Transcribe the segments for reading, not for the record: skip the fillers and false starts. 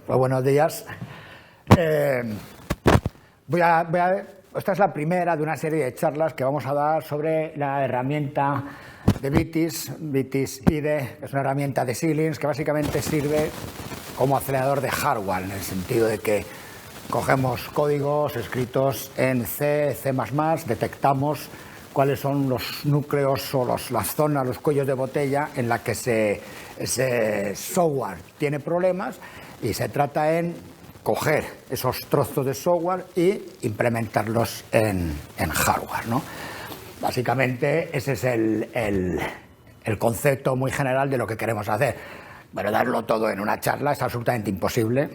Pues buenos días. Esta es la primera de una serie de charlas que vamos a dar sobre la herramienta de Vitis IDE. Es una herramienta de Xilinx que básicamente sirve como acelerador de hardware, en el sentido de que cogemos códigos escritos en C, C++, detectamos cuáles son los núcleos o las zonas, los cuellos de botella en la que ese software tiene problemas, y se trata en coger esos trozos de software y implementarlos en hardware, ¿no? Básicamente ese es el concepto muy general de lo que queremos hacer. Bueno, darlo todo en una charla es absolutamente imposible.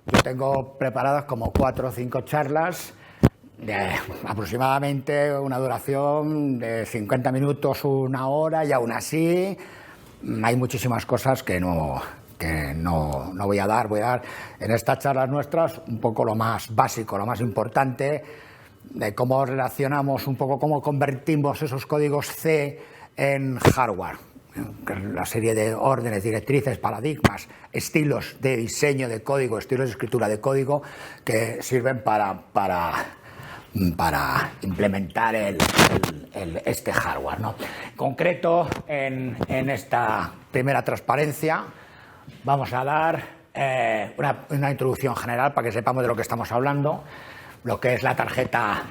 Yo tengo preparadas como 4 o 5 charlas de aproximadamente una duración de 50 minutos, 1 hora, y aún así hay muchísimas cosas que no voy a dar. Voy a dar en estas charlas nuestras un poco lo más básico, lo más importante, de cómo relacionamos un poco, cómo convertimos esos códigos C en hardware. La serie de órdenes, directrices, paradigmas, estilos de diseño de código, estilos de escritura de código que sirven para implementar este hardware, ¿no? En concreto, en esta primera transparencia vamos a dar una introducción general para que sepamos de lo que estamos hablando, lo que es la tarjeta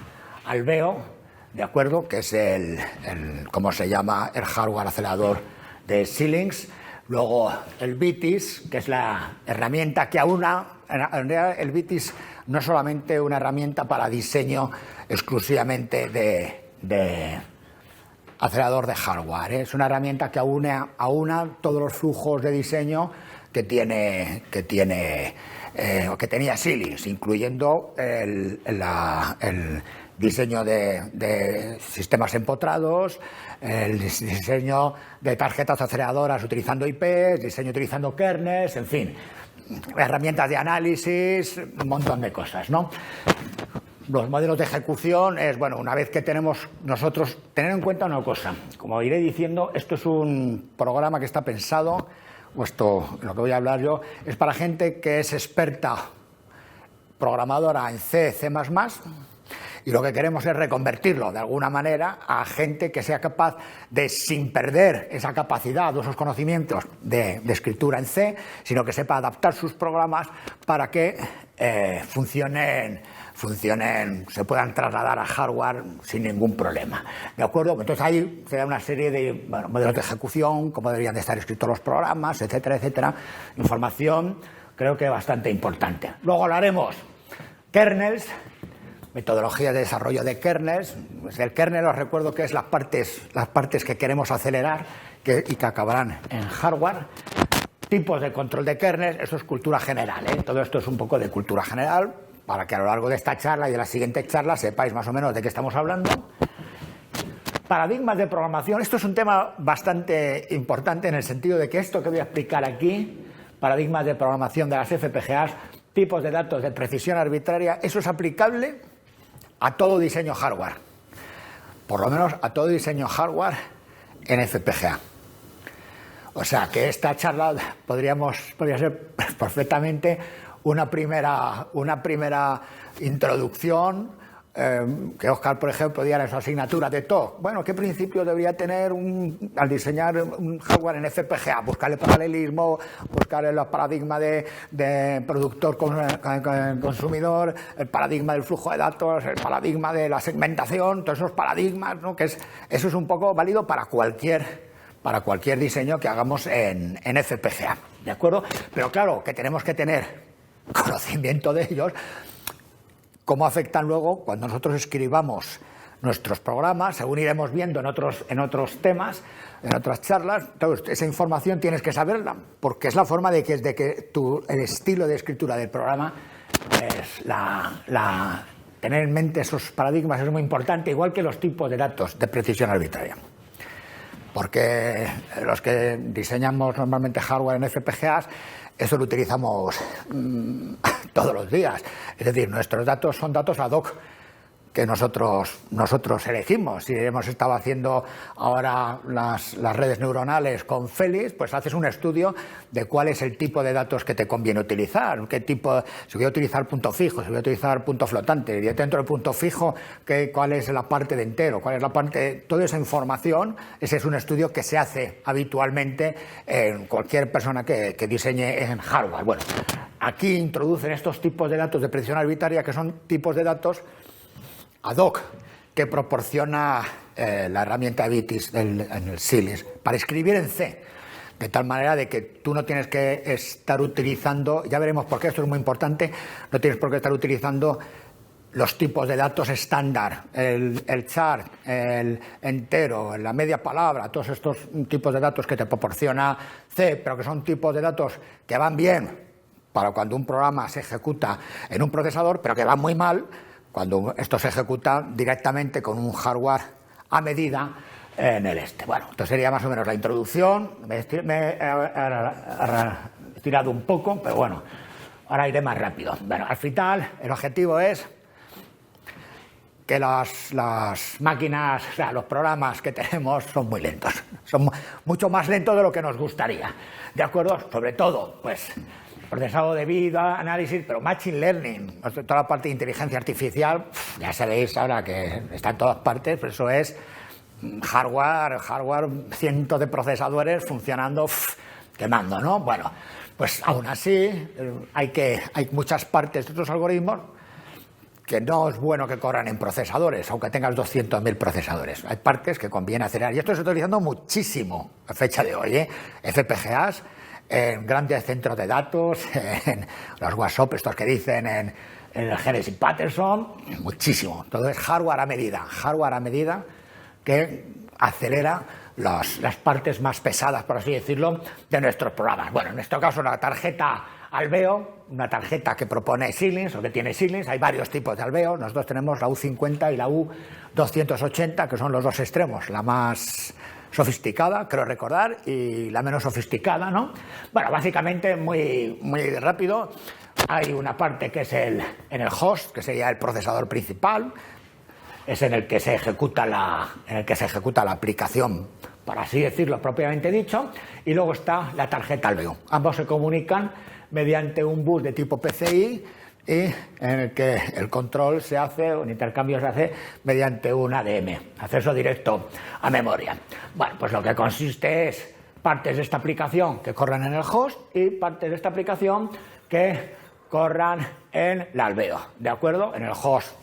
Alveo, ¿de acuerdo? Que es ¿cómo se llama? El hardware acelerador de Xilinx. Luego el Vitis, que es la herramienta que aúna. En realidad el Vitis no es solamente una herramienta para diseño exclusivamente de acelerador de hardware, ¿eh? Es una herramienta que aúna todos los flujos de diseño que tenía Xilinx, incluyendo el diseño de sistemas empotrados, el diseño de tarjetas aceleradoras utilizando IPs, diseño utilizando kernels, en fin, herramientas de análisis, un montón de cosas, ¿no? Los modelos de ejecución es, bueno, una vez que tenemos nosotros, tener en cuenta una cosa, como iré diciendo, esto es un programa que está pensado, o esto, lo que voy a hablar yo, es para gente que es experta programadora en C, C++, y lo que queremos es reconvertirlo de alguna manera a gente que sea capaz de, sin perder esa capacidad o esos conocimientos de escritura en C, sino que sepa adaptar sus programas para que funcionen, se puedan trasladar a hardware sin ningún problema. ¿De acuerdo? Entonces ahí se da una serie de modelos de ejecución, cómo deberían de estar escritos los programas, etcétera, etcétera. Información creo que bastante importante. Luego hablaremos kernels, metodología de desarrollo de kernels. Pues el kernel, os recuerdo que es las partes que queremos acelerar y que acabarán en hardware. Tipos de control de kernels, eso es cultura general, ¿eh? Todo esto es un poco de cultura general, para que a lo largo de esta charla y de la siguiente charla sepáis más o menos de qué estamos hablando. Paradigmas de programación, esto es un tema bastante importante en el sentido de que esto que voy a explicar aquí, paradigmas de programación de las FPGAs, tipos de datos de precisión arbitraria, eso es aplicable a todo diseño hardware, por lo menos a todo diseño hardware en FPGA. O sea que esta charla podría ser perfectamente una primera introducción, que Óscar, por ejemplo, diera en su asignatura de TOC. Bueno, ¿qué principios debería tener al diseñar un hardware en FPGA? Buscar el paralelismo, buscar el paradigma de productor-consumidor, el paradigma del flujo de datos, el paradigma de la segmentación, todos esos paradigmas, ¿no? Eso es un poco válido para cualquier diseño que hagamos en FPGA, ¿de acuerdo? Pero claro, que tenemos que tener conocimiento de ellos, cómo afectan luego cuando nosotros escribamos nuestros programas, según iremos viendo en otros temas, en otras charlas. Entonces, esa información tienes que saberla, porque es la forma de que el estilo de escritura del programa es tener en mente esos paradigmas es muy importante, igual que los tipos de datos de precisión arbitraria. Porque los que diseñamos normalmente hardware en FPGAs, eso lo utilizamos todos los días. Es decir, nuestros datos son datos ad hoc que nosotros elegimos. Si hemos estado haciendo ahora las redes neuronales con Félix, pues haces un estudio de cuál es el tipo de datos que te conviene utilizar, qué tipo, si voy a utilizar punto fijo, si voy a utilizar punto flotante, y dentro del punto fijo, cuál es la parte de entero, cuál es la parte, toda esa información. Ese es un estudio que se hace habitualmente en cualquier persona que diseñe en hardware. Bueno, aquí introducen estos tipos de datos de precisión arbitraria, que son tipos de datos ad hoc que proporciona la herramienta Vitis en el Xilinx para escribir en C, de tal manera de que tú no tienes que estar utilizando, ya veremos por qué esto es muy importante, no tienes por qué estar utilizando los tipos de datos estándar, el char, el entero, la media palabra, todos estos tipos de datos que te proporciona C, pero que son tipos de datos que van bien para cuando un programa se ejecuta en un procesador, pero que van muy mal cuando esto se ejecuta directamente con un hardware a medida en el este. Bueno, esto sería más o menos la introducción. Me he tirado un poco, pero bueno, ahora iré más rápido. Bueno, al final el objetivo es que las máquinas, o sea, los programas que tenemos son muy lentos. Son mucho más lentos de lo que nos gustaría. ¿De acuerdo? Sobre todo, pues, procesado de vida, análisis, pero machine learning, toda la parte de inteligencia artificial, ya sabéis ahora que está en todas partes, pero eso es hardware, cientos de procesadores funcionando, quemando, ¿no? Bueno, pues aún así hay muchas partes de estos algoritmos que no es bueno que corran en procesadores, aunque tengas 200.000 procesadores. Hay partes que conviene acelerar, y esto se está utilizando muchísimo a fecha de hoy, FPGAs, en grandes centros de datos, en los WhatsApp, estos que dicen en el Genesis Patterson, muchísimo. Todo es hardware a medida que acelera las partes más pesadas, por así decirlo, de nuestros programas. Bueno, en nuestro caso la tarjeta Alveo, una tarjeta que propone Xilinx o que tiene Xilinx. Hay varios tipos de Alveo. Nosotros tenemos la U50 y la U280, que son los dos extremos, la más sofisticada, creo recordar, y la menos sofisticada, ¿no? Bueno, básicamente muy rápido. Hay una parte que es en el host, que sería el procesador principal, es en el que se ejecuta la aplicación, por así decirlo, propiamente dicho, y luego está la tarjeta Alveo. Ambos se comunican mediante un bus de tipo PCI, y en el que el control se hace, o el intercambio se hace mediante un ADM, acceso directo a memoria. Bueno, pues lo que consiste es partes de esta aplicación que corran en el host y partes de esta aplicación que corran en la Alveo, ¿de acuerdo? En el host,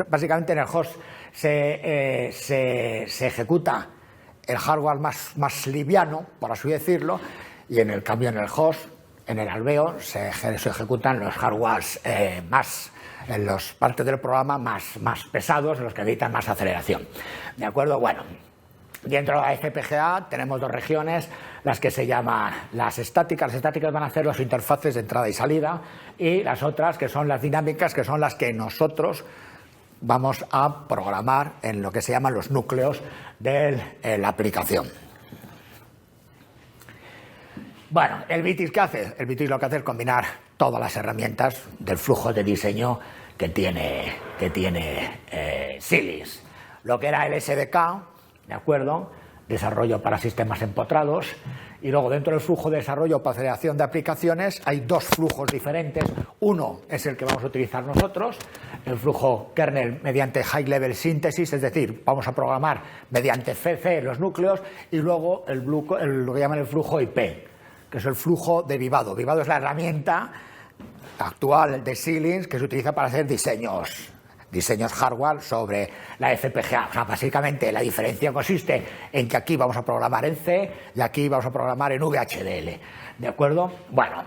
básicamente en el host se ejecuta el hardware más liviano, por así decirlo, y en el cambio en el host, en el Alveo, se ejecutan los hardwares en las partes del programa más pesados, en los que necesitan más aceleración. ¿De acuerdo? Bueno, dentro de la FPGA tenemos dos regiones, las que se llaman las estáticas. Las estáticas van a ser las interfaces de entrada y salida, y las otras, que son las dinámicas, que son las que nosotros vamos a programar en lo que se llaman los núcleos de la aplicación. Bueno, ¿el Vitis qué hace? El Vitis lo que hace es combinar todas las herramientas del flujo de diseño que tiene Xilinx. Lo que era el SDK, ¿de acuerdo? Desarrollo para sistemas empotrados. Y luego dentro del flujo de desarrollo para aceleración de aplicaciones hay dos flujos diferentes. Uno es el que vamos a utilizar nosotros, el flujo kernel mediante High Level Synthesis, es decir, vamos a programar mediante CC los núcleos, y luego lo que llaman el flujo IP, que es el flujo derivado. Derivado es la herramienta actual de Xilinx que se utiliza para hacer diseños hardware sobre la FPGA. O sea, básicamente la diferencia consiste en que aquí vamos a programar en C y aquí vamos a programar en VHDL. ¿De acuerdo? Bueno,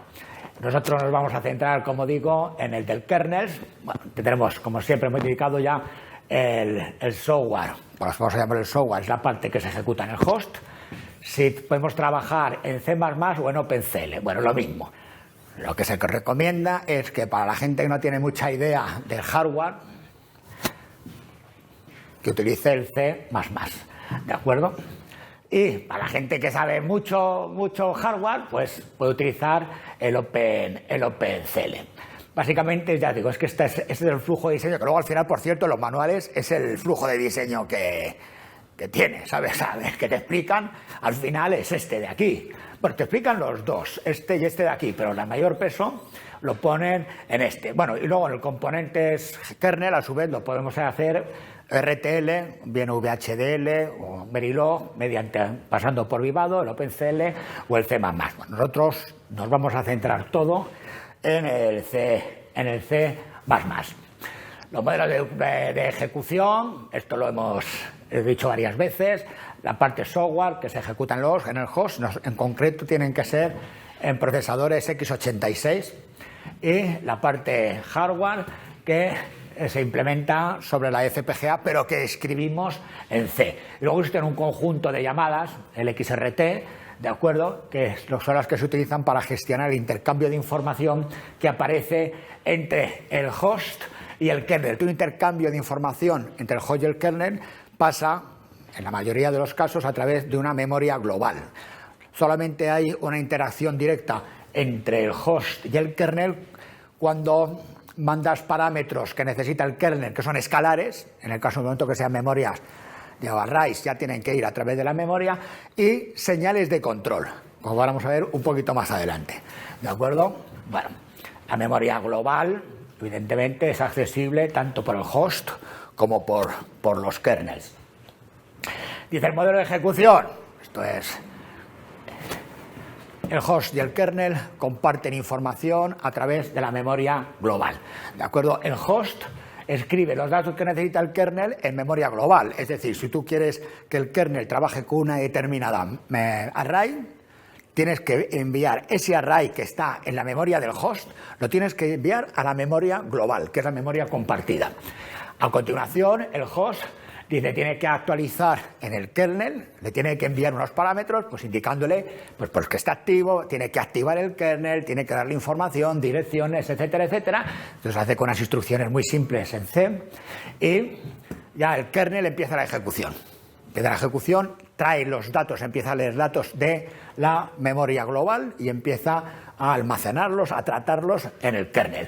nosotros nos vamos a centrar, como digo, en el del kernel. Bueno, tendremos, como siempre, hemos dedicado ya el software. Pues vamos a llamar el software, es la parte que se ejecuta en el host. Si podemos trabajar en C++ o en OpenCL, bueno, lo mismo. Lo que se recomienda es que para la gente que no tiene mucha idea del hardware, que utilice el C++, ¿de acuerdo? Y para la gente que sabe mucho hardware, pues puede utilizar el OpenCL. Básicamente, ya digo, es que este es el flujo de diseño, que luego al final, por cierto, en los manuales es el flujo de diseño que tiene, ¿sabes? Que te explican, al final es este de aquí. Bueno, te explican los dos, este y este de aquí, pero el mayor peso lo ponen en este. Bueno, y luego en el componentes kernel, a su vez, lo podemos hacer RTL, bien VHDL o Verilog, pasando por Vivado, el OpenCL o el C++. Bueno, nosotros nos vamos a centrar todo en el C++. Los modelos de ejecución, esto lo hemos dicho varias veces, la parte software que se ejecuta en el host, en concreto tienen que ser en procesadores x86, y la parte hardware que se implementa sobre la FPGA, pero que escribimos en C. Y luego existe un conjunto de llamadas, el XRT, ¿de acuerdo?, que son las que se utilizan para gestionar el intercambio de información que aparece entre el host y el kernel. Un intercambio de información entre el host y el kernel pasa, en la mayoría de los casos, a través de una memoria global. Solamente hay una interacción directa entre el host y el kernel cuando mandas parámetros que necesita el kernel, que son escalares, en el caso del momento que sean memorias de arrays, ya tienen que ir a través de la memoria, y señales de control, como vamos a ver un poquito más adelante. ¿De acuerdo? Bueno, la memoria global, evidentemente, es accesible tanto por el host como por los kernels. Dice el modelo de ejecución, esto es, el host y el kernel comparten información a través de la memoria global. ¿De acuerdo? El host escribe los datos que necesita el kernel en memoria global. Es decir, si tú quieres que el kernel trabaje con una determinada array, tienes que enviar ese array que está en la memoria del host, lo tienes que enviar a la memoria global, que es la memoria compartida. A continuación, el host tiene que actualizar en el kernel, le tiene que enviar unos parámetros, pues indicándole pues que está activo, tiene que activar el kernel, tiene que darle información, direcciones, etcétera, etcétera. Entonces hace con unas instrucciones muy simples en C, y ya el kernel empieza la ejecución. Empieza la ejecución, trae los datos, empieza a leer datos de la memoria global y empieza a almacenarlos, a tratarlos en el kernel.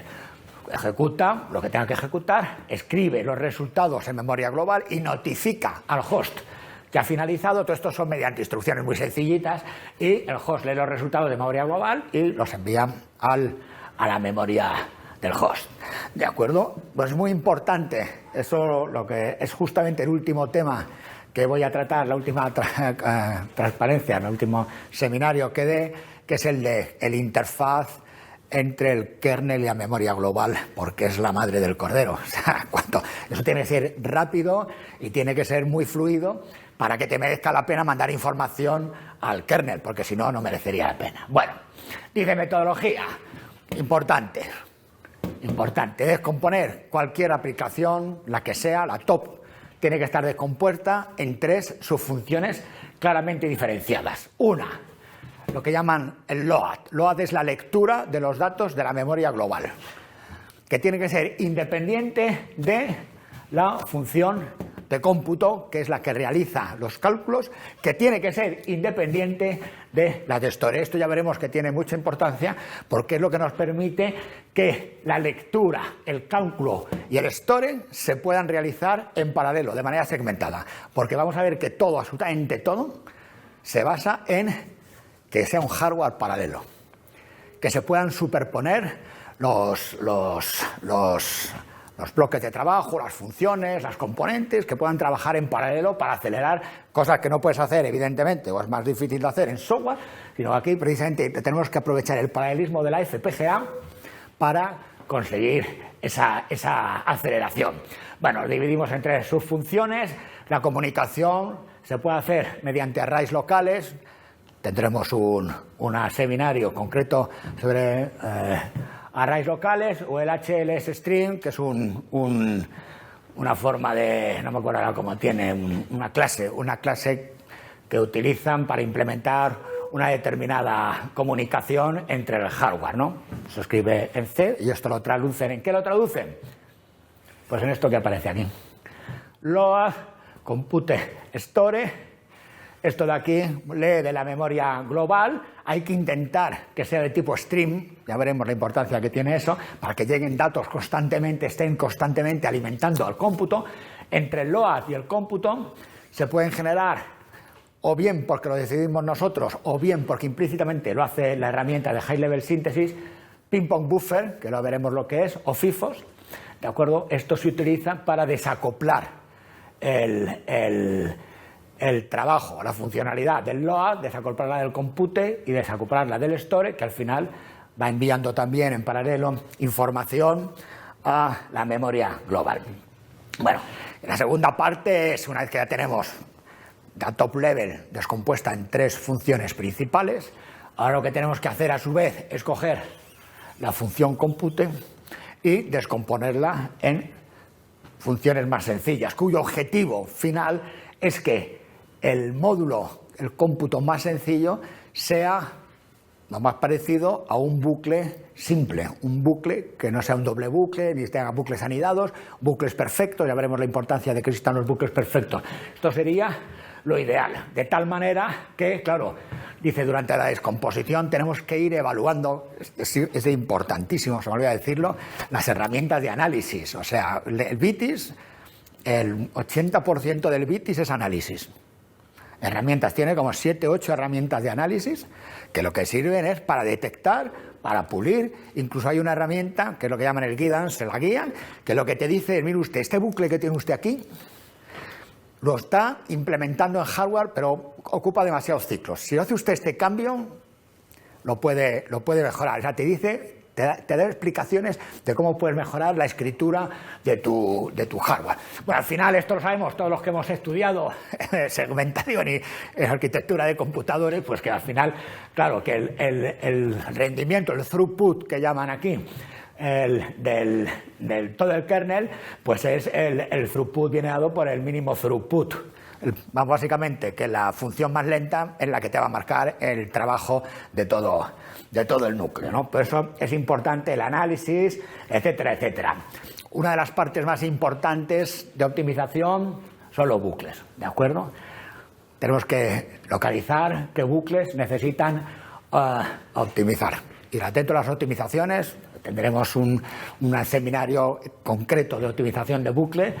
Ejecuta lo que tenga que ejecutar, escribe los resultados en memoria global y notifica al host que ha finalizado. Todo esto son mediante instrucciones muy sencillitas, y el host lee los resultados de memoria global y los envía a la memoria del host. ¿De acuerdo? Pues muy importante, eso lo que es justamente el último tema que voy a tratar, la última transparencia, el último seminario que dé, que es el de el interfaz entre el kernel y la memoria global, porque es la madre del cordero. O sea, eso tiene que ser rápido y tiene que ser muy fluido para que te merezca la pena mandar información al kernel, porque si no, no merecería la pena. Bueno, dice metodología, importante, descomponer cualquier aplicación, la que sea, la top, tiene que estar descompuesta en 3 subfunciones claramente diferenciadas. Una, lo que llaman el load. Load es la lectura de los datos de la memoria global, que tiene que ser independiente de la función de cómputo, que es la que realiza los cálculos, que tiene que ser independiente de la de store. Esto ya veremos que tiene mucha importancia, porque es lo que nos permite que la lectura, el cálculo y el store se puedan realizar en paralelo, de manera segmentada, porque vamos a ver que todo, absolutamente todo, se basa en que sea un hardware paralelo, que se puedan superponer los bloques de trabajo, las funciones, las componentes, que puedan trabajar en paralelo para acelerar cosas que no puedes hacer, evidentemente, o es más difícil de hacer en software, sino que aquí precisamente tenemos que aprovechar el paralelismo de la FPGA para conseguir esa aceleración. Bueno, lo dividimos en 3 subfunciones. La comunicación se puede hacer mediante arrays locales. Tendremos un seminario concreto sobre arrays locales, o el HLS String, que es una forma de, no me acuerdo ahora cómo tiene, una clase que utilizan para implementar una determinada comunicación entre el hardware, ¿no? Se escribe en C y esto lo traducen. ¿En qué lo traducen? Pues en esto que aparece aquí. Load, compute, store Esto de aquí lee de la memoria global, hay que intentar que sea de tipo stream, ya veremos la importancia que tiene eso, para que lleguen datos constantemente, estén constantemente alimentando al cómputo. Entre el LOAD y el cómputo se pueden generar, o bien porque lo decidimos nosotros, o bien porque implícitamente lo hace la herramienta de High Level Synthesis, ping-pong buffer, que lo veremos lo que es, o FIFOs, ¿de acuerdo? Esto se utiliza para desacoplar el trabajo, la funcionalidad del LOAD, desacoplarla del compute y desacoplarla del store, que al final va enviando también en paralelo información a la memoria global. Bueno, la segunda parte es, una vez que ya tenemos la top level descompuesta en 3 funciones principales, ahora lo que tenemos que hacer a su vez es coger la función compute y descomponerla en funciones más sencillas, cuyo objetivo final es que el módulo, el cómputo más sencillo, sea lo más parecido a un bucle simple, un bucle que no sea un doble bucle, ni tenga bucles anidados, bucles perfectos, ya veremos la importancia de que existan los bucles perfectos. Esto sería lo ideal, de tal manera que, claro, dice, durante la descomposición tenemos que ir evaluando, es importantísimo, se me olvida decirlo, las herramientas de análisis, o sea, el BITIS, el 80% del BITIS es análisis. Herramientas, tiene como 7 u 8 herramientas de análisis que lo que sirven es para detectar, para pulir. Incluso hay una herramienta que es lo que llaman el guidance, la guía, que lo que te dice es, mire usted, este bucle que tiene usted aquí lo está implementando en hardware, pero ocupa demasiados ciclos. Si hace usted este cambio, lo puede mejorar. O sea, te dice, te da explicaciones de cómo puedes mejorar la escritura de tu hardware. Bueno, al final esto lo sabemos todos los que hemos estudiado segmentación y arquitectura de computadores, pues que al final, claro, que el rendimiento, el throughput que llaman aquí, del todo el kernel, pues es el throughput viene dado por el mínimo throughput. Básicamente que la función más lenta es la que te va a marcar el trabajo de todo el núcleo, ¿no? Por eso es importante el análisis, etcétera, etcétera. Una de las partes más importantes de optimización son los bucles, ¿de acuerdo? Tenemos que localizar qué bucles necesitan optimizar. Y dentro de las optimizaciones tendremos un seminario concreto de optimización de bucle,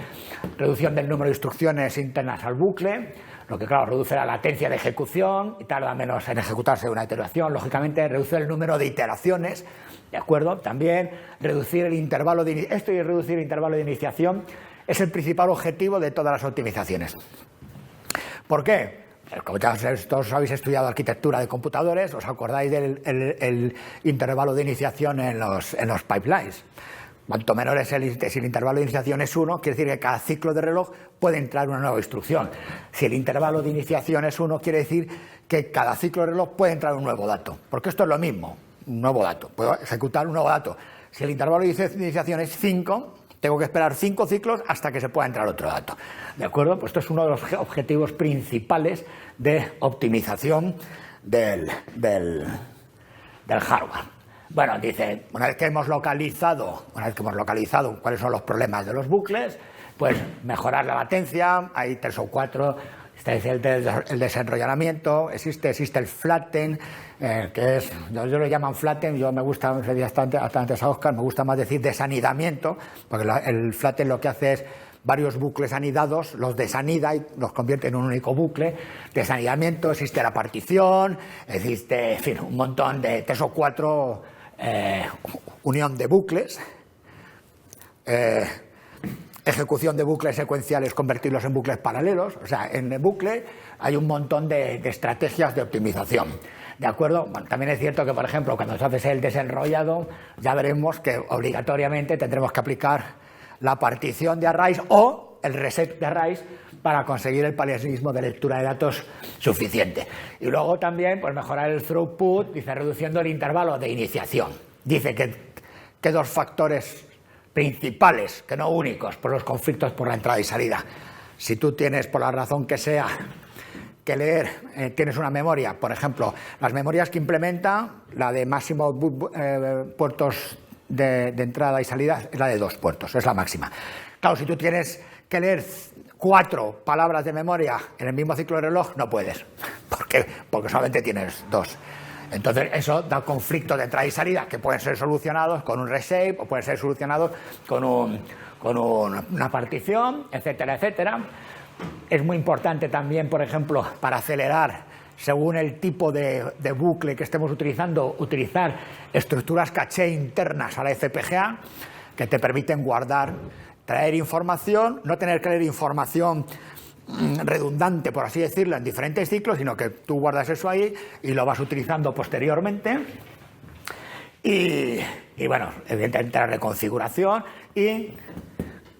reducción del número de instrucciones internas al bucle, lo que claro reduce la latencia de ejecución y tarda menos en ejecutarse una iteración, lógicamente reduce el número de iteraciones, ¿de acuerdo? También reducir el intervalo de esto y reducir el intervalo de iniciación es el principal objetivo de todas las optimizaciones. ¿Por qué? Como ya todos habéis estudiado arquitectura de computadores, os acordáis del intervalo de iniciación en los pipelines. Cuanto menor es si el intervalo de iniciación es 1, quiere decir que cada ciclo de reloj puede entrar una nueva instrucción. Si el intervalo de iniciación es 1, quiere decir que cada ciclo de reloj puede entrar un nuevo dato. Porque esto es lo mismo, un nuevo dato. Puedo ejecutar un nuevo dato. Si el intervalo de iniciación es 5, tengo que esperar 5 ciclos hasta que se pueda entrar otro dato. ¿De acuerdo? Pues esto es uno de los objetivos principales de optimización del hardware. Bueno, dice, una vez que hemos localizado cuáles son los problemas de los bucles, pues mejorar la latencia, hay 3 o 4, está el desenrollamiento, existe el flatten, que es, ellos lo llaman flatten, yo me gusta, hasta antes a Óscar, me gusta más decir desanidamiento, porque el flatten lo que hace es varios bucles anidados, los desanida y los convierte en un único bucle. Desanidamiento, existe la partición, existe, en fin, un montón de 3 o 4 unión de bucles. Ejecución de bucles secuenciales, convertirlos en bucles paralelos. O sea, en el bucle hay un montón de estrategias de optimización. ¿De acuerdo? Bueno, también es cierto que, por ejemplo, cuando se hace el desenrollado, ya veremos que obligatoriamente tendremos que aplicar la partición de arrays o el reset de arrays para conseguir el paralelismo de lectura de datos suficiente. Y luego también, pues mejorar el throughput, dice, reduciendo el intervalo de iniciación. Dice que 2 factores principales, que no únicos, por los conflictos por la entrada y salida. Si tú tienes, por la razón que sea, que leer, tienes una memoria, por ejemplo, las memorias que implementa, la de máximo puertos de entrada y salida es la de 2 puertos, es la máxima. Claro, si tú tienes que leer 4 palabras de memoria en el mismo ciclo de reloj, no puedes. ¿Por qué? Porque solamente tienes 2. Entonces eso da conflictos de entrada y salida que pueden ser solucionados con un reshape o pueden ser solucionados con una partición, etcétera, etcétera. Es muy importante también, por ejemplo, para acelerar, según el tipo de bucle que estemos utilizando, utilizar estructuras caché internas a la FPGA que te permiten guardar, traer información, no tener que leer información redundante, por así decirlo, en diferentes ciclos, sino que tú guardas eso ahí y lo vas utilizando posteriormente. Y bueno, evidentemente la reconfiguración y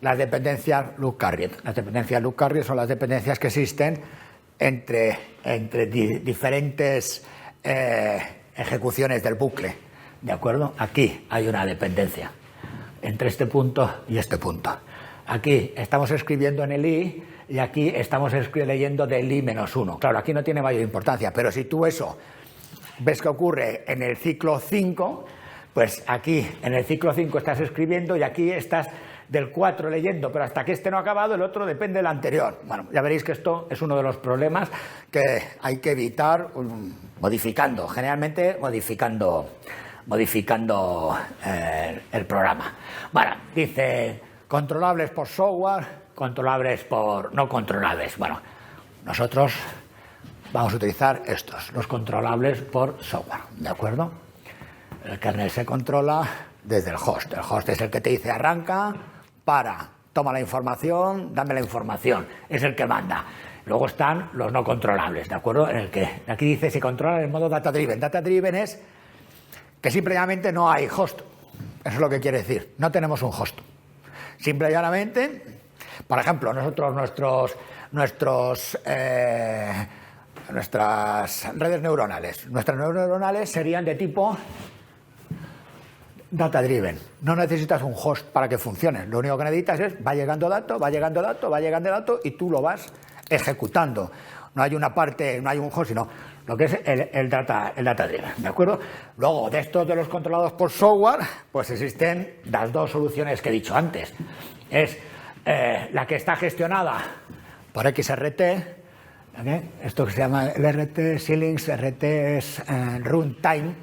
las dependencias Loop-Carrier. Las dependencias Loop-Carrier son las dependencias que existen entre diferentes ejecuciones del bucle. ¿De acuerdo? Aquí hay una dependencia entre este punto y este punto. Aquí estamos escribiendo en el I y aquí estamos leyendo del I-1. Claro, aquí no tiene mayor importancia, pero si tú eso ves que ocurre en el ciclo 5, pues aquí en el ciclo 5 estás escribiendo y aquí estás del 4 leyendo, pero hasta que este no ha acabado, el otro depende del anterior. Bueno, ya veréis que esto es uno de los problemas que hay que evitar modificando, generalmente modificando el programa. Bueno, dice controlables por software, controlables por no controlables. Bueno, nosotros vamos a utilizar estos, los controlables por software, ¿de acuerdo? El kernel se controla desde el host. El host es el que te dice arranca, para, toma la información, dame la información. Es el que manda. Luego están los no controlables, ¿de acuerdo? En el que aquí dice se controla en modo data driven. Data driven es que simplemente no hay host. Eso es lo que quiere decir. No tenemos un host. Simple y llanamente, por ejemplo, nuestras redes neuronales. Nuestras redes neuronales serían de tipo data driven. No necesitas un host para que funcione. Lo único que necesitas es va llegando dato, va llegando dato, va llegando dato y tú lo vas ejecutando. No hay una parte, no hay un host, sino lo que es el data driven, ¿de acuerdo? Luego, de estos de los controlados por software, pues existen las dos soluciones que he dicho antes. Es la que está gestionada por XRT, ¿okay? Esto que se llama el RT, Xilinx, RT es runtime,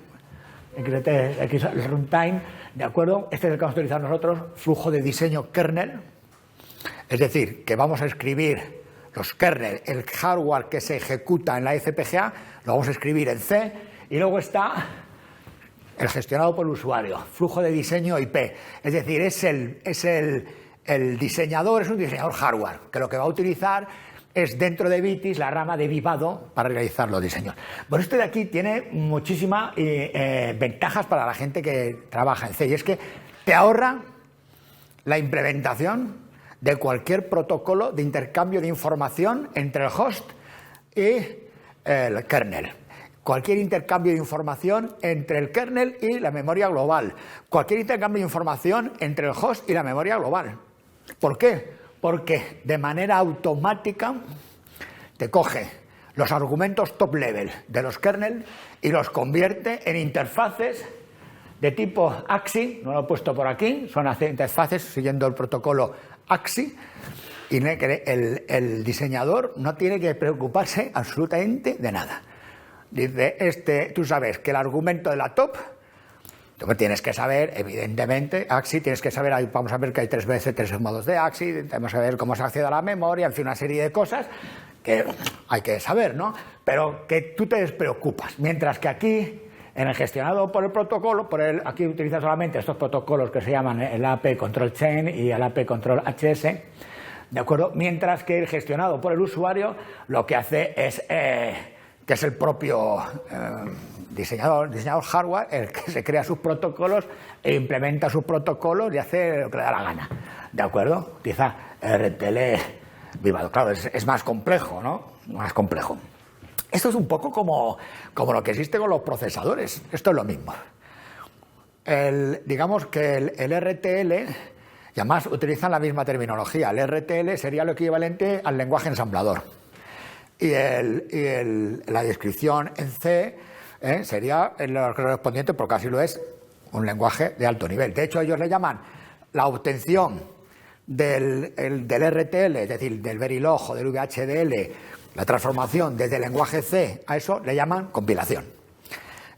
XRT es runtime, ¿de acuerdo? Este es el que vamos a utilizar nosotros, flujo de diseño kernel, es decir, que vamos a escribir los kernel, el hardware que se ejecuta en la FPGA, lo vamos a escribir en C, y luego está el gestionado por el usuario, flujo de diseño IP, es decir, el diseñador es un diseñador hardware, que lo que va a utilizar es dentro de Vitis la rama de Vivado para realizar los diseños. Bueno, esto de aquí tiene muchísimas ventajas para la gente que trabaja en C, y es que te ahorra la implementación de cualquier protocolo de intercambio de información entre el host y el kernel. Cualquier intercambio de información entre el kernel y la memoria global. Cualquier intercambio de información entre el host y la memoria global. ¿Por qué? Porque de manera automática te coge los argumentos top level de los kernel y los convierte en interfaces de tipo AXI, no lo he puesto por aquí, son interfaces siguiendo el protocolo AXI, y el diseñador no tiene que preocuparse absolutamente de nada. Dice, tú sabes que el argumento de la top, tú tienes que saber, evidentemente, AXI, tienes que saber, vamos a ver que hay tres modos de AXI, tenemos que ver cómo se accede a la memoria, en fin, una serie de cosas que hay que saber, ¿no? Pero que tú te despreocupas, mientras que aquí, en el gestionado por el protocolo, aquí utiliza solamente estos protocolos que se llaman el AP Control Chain y el AP Control HS, ¿de acuerdo? Mientras que el gestionado por el usuario lo que hace es, que es el propio diseñador hardware, el que se crea sus protocolos e implementa sus protocolos y hace lo que le da la gana, ¿de acuerdo? Utiliza RTL Vivado. Claro, es más complejo, ¿no? Más complejo. Esto es un poco como lo que existe con los procesadores. Esto es lo mismo. Digamos que el RTL, y además utilizan la misma terminología, el RTL sería lo equivalente al lenguaje ensamblador. Y la descripción en C sería lo correspondiente, porque así lo es, un lenguaje de alto nivel. De hecho, ellos le llaman la obtención del RTL, es decir, del Verilog o del VHDL, la transformación desde el lenguaje C a eso le llaman compilación.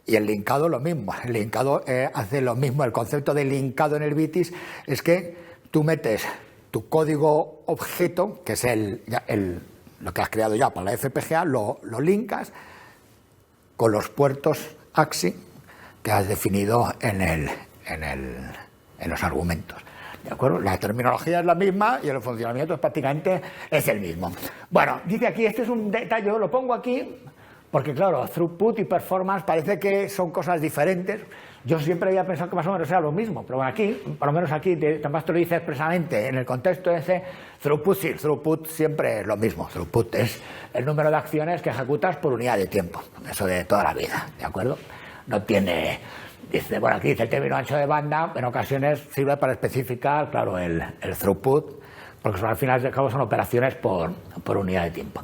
Y el linkado lo mismo, el linkado hace lo mismo. El concepto de linkado en el BITIS es que tú metes tu código objeto, que es lo que has creado ya para la FPGA, lo linkas con los puertos AXI que has definido en los argumentos. ¿De acuerdo? La terminología es la misma y el funcionamiento prácticamente es el mismo. Bueno, dice aquí, este es un detalle, yo lo pongo aquí porque, claro, throughput y performance parece que son cosas diferentes. Yo siempre había pensado que más o menos era lo mismo, pero bueno, aquí, por lo menos aquí, además te lo dice expresamente, en el contexto ese, throughput sí, throughput siempre es lo mismo. Throughput es el número de acciones que ejecutas por unidad de tiempo, eso de toda la vida, ¿de acuerdo? No tiene, dice, bueno, aquí dice el término ancho de banda, en ocasiones sirve para especificar, claro, el throughput, porque al final de cabo son operaciones por unidad de tiempo.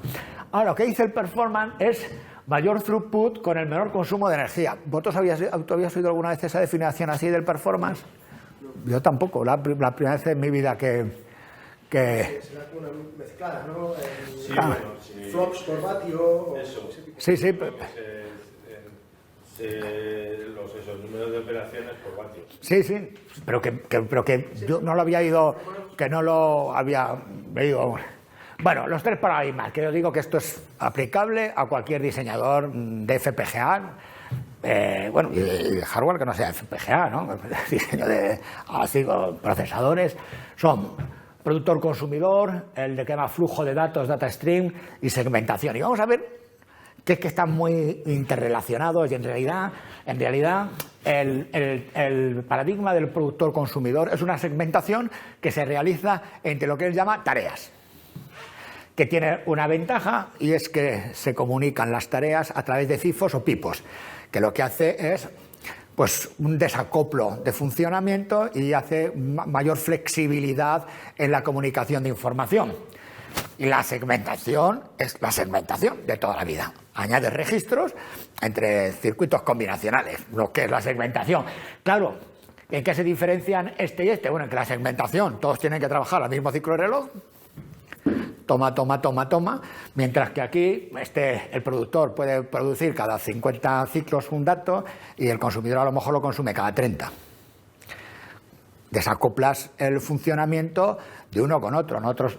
Ahora, lo que dice el performance es mayor throughput con el menor consumo de energía. ¿Vosotros habías oído alguna vez esa definición así del performance? No. Yo tampoco, la primera vez en mi vida que... Será como una mezclada, ¿no? Sí, bueno, sí. Flops por vatio... Eso. Sí. Esos números de operaciones por vatio. Sí, pero que yo no lo había ido, que no lo había leído... Bueno, los tres paradigmas, que yo digo que esto es aplicable a cualquier diseñador de FPGA, bueno, y de hardware que no sea FPGA, ¿no? El diseño de procesadores son productor consumidor, el de que llama flujo de datos, data stream y segmentación. Y vamos a ver que es que están muy interrelacionados y en realidad el paradigma del productor consumidor es una segmentación que se realiza entre lo que él llama tareas, que tiene una ventaja y es que se comunican las tareas a través de cifos o pipos, que lo que hace es pues un desacoplo de funcionamiento y hace mayor flexibilidad en la comunicación de información. Y la segmentación es la segmentación de toda la vida. Añade registros entre circuitos combinacionales, lo que es la segmentación. Claro, ¿en qué se diferencian este y este? Bueno, en que la segmentación todos tienen que trabajar al mismo ciclo de reloj. Toma, mientras que aquí el productor puede producir cada 50 ciclos un dato y el consumidor a lo mejor lo consume cada 30. Desacoplas el funcionamiento de uno con otro. Nosotros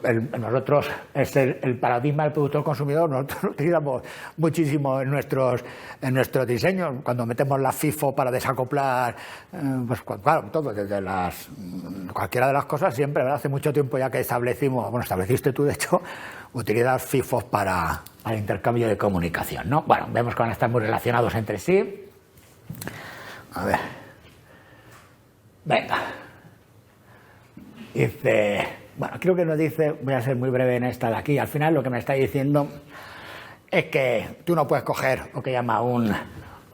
es el paradigma del productor-consumidor, nosotros lo utilizamos muchísimo en nuestros diseños, cuando metemos la FIFO para desacoplar, pues claro, todo, desde cualquiera de las cosas, siempre, ¿verdad? Hace mucho tiempo ya que estableciste tú, de hecho, utilizar FIFOs para intercambio de comunicación, ¿no? Bueno, vemos que van a estar muy relacionados entre sí. A ver. Venga. Dice, bueno, creo que nos dice, voy a ser muy breve en esta de aquí, al final lo que me está diciendo es que tú no puedes coger lo que llama un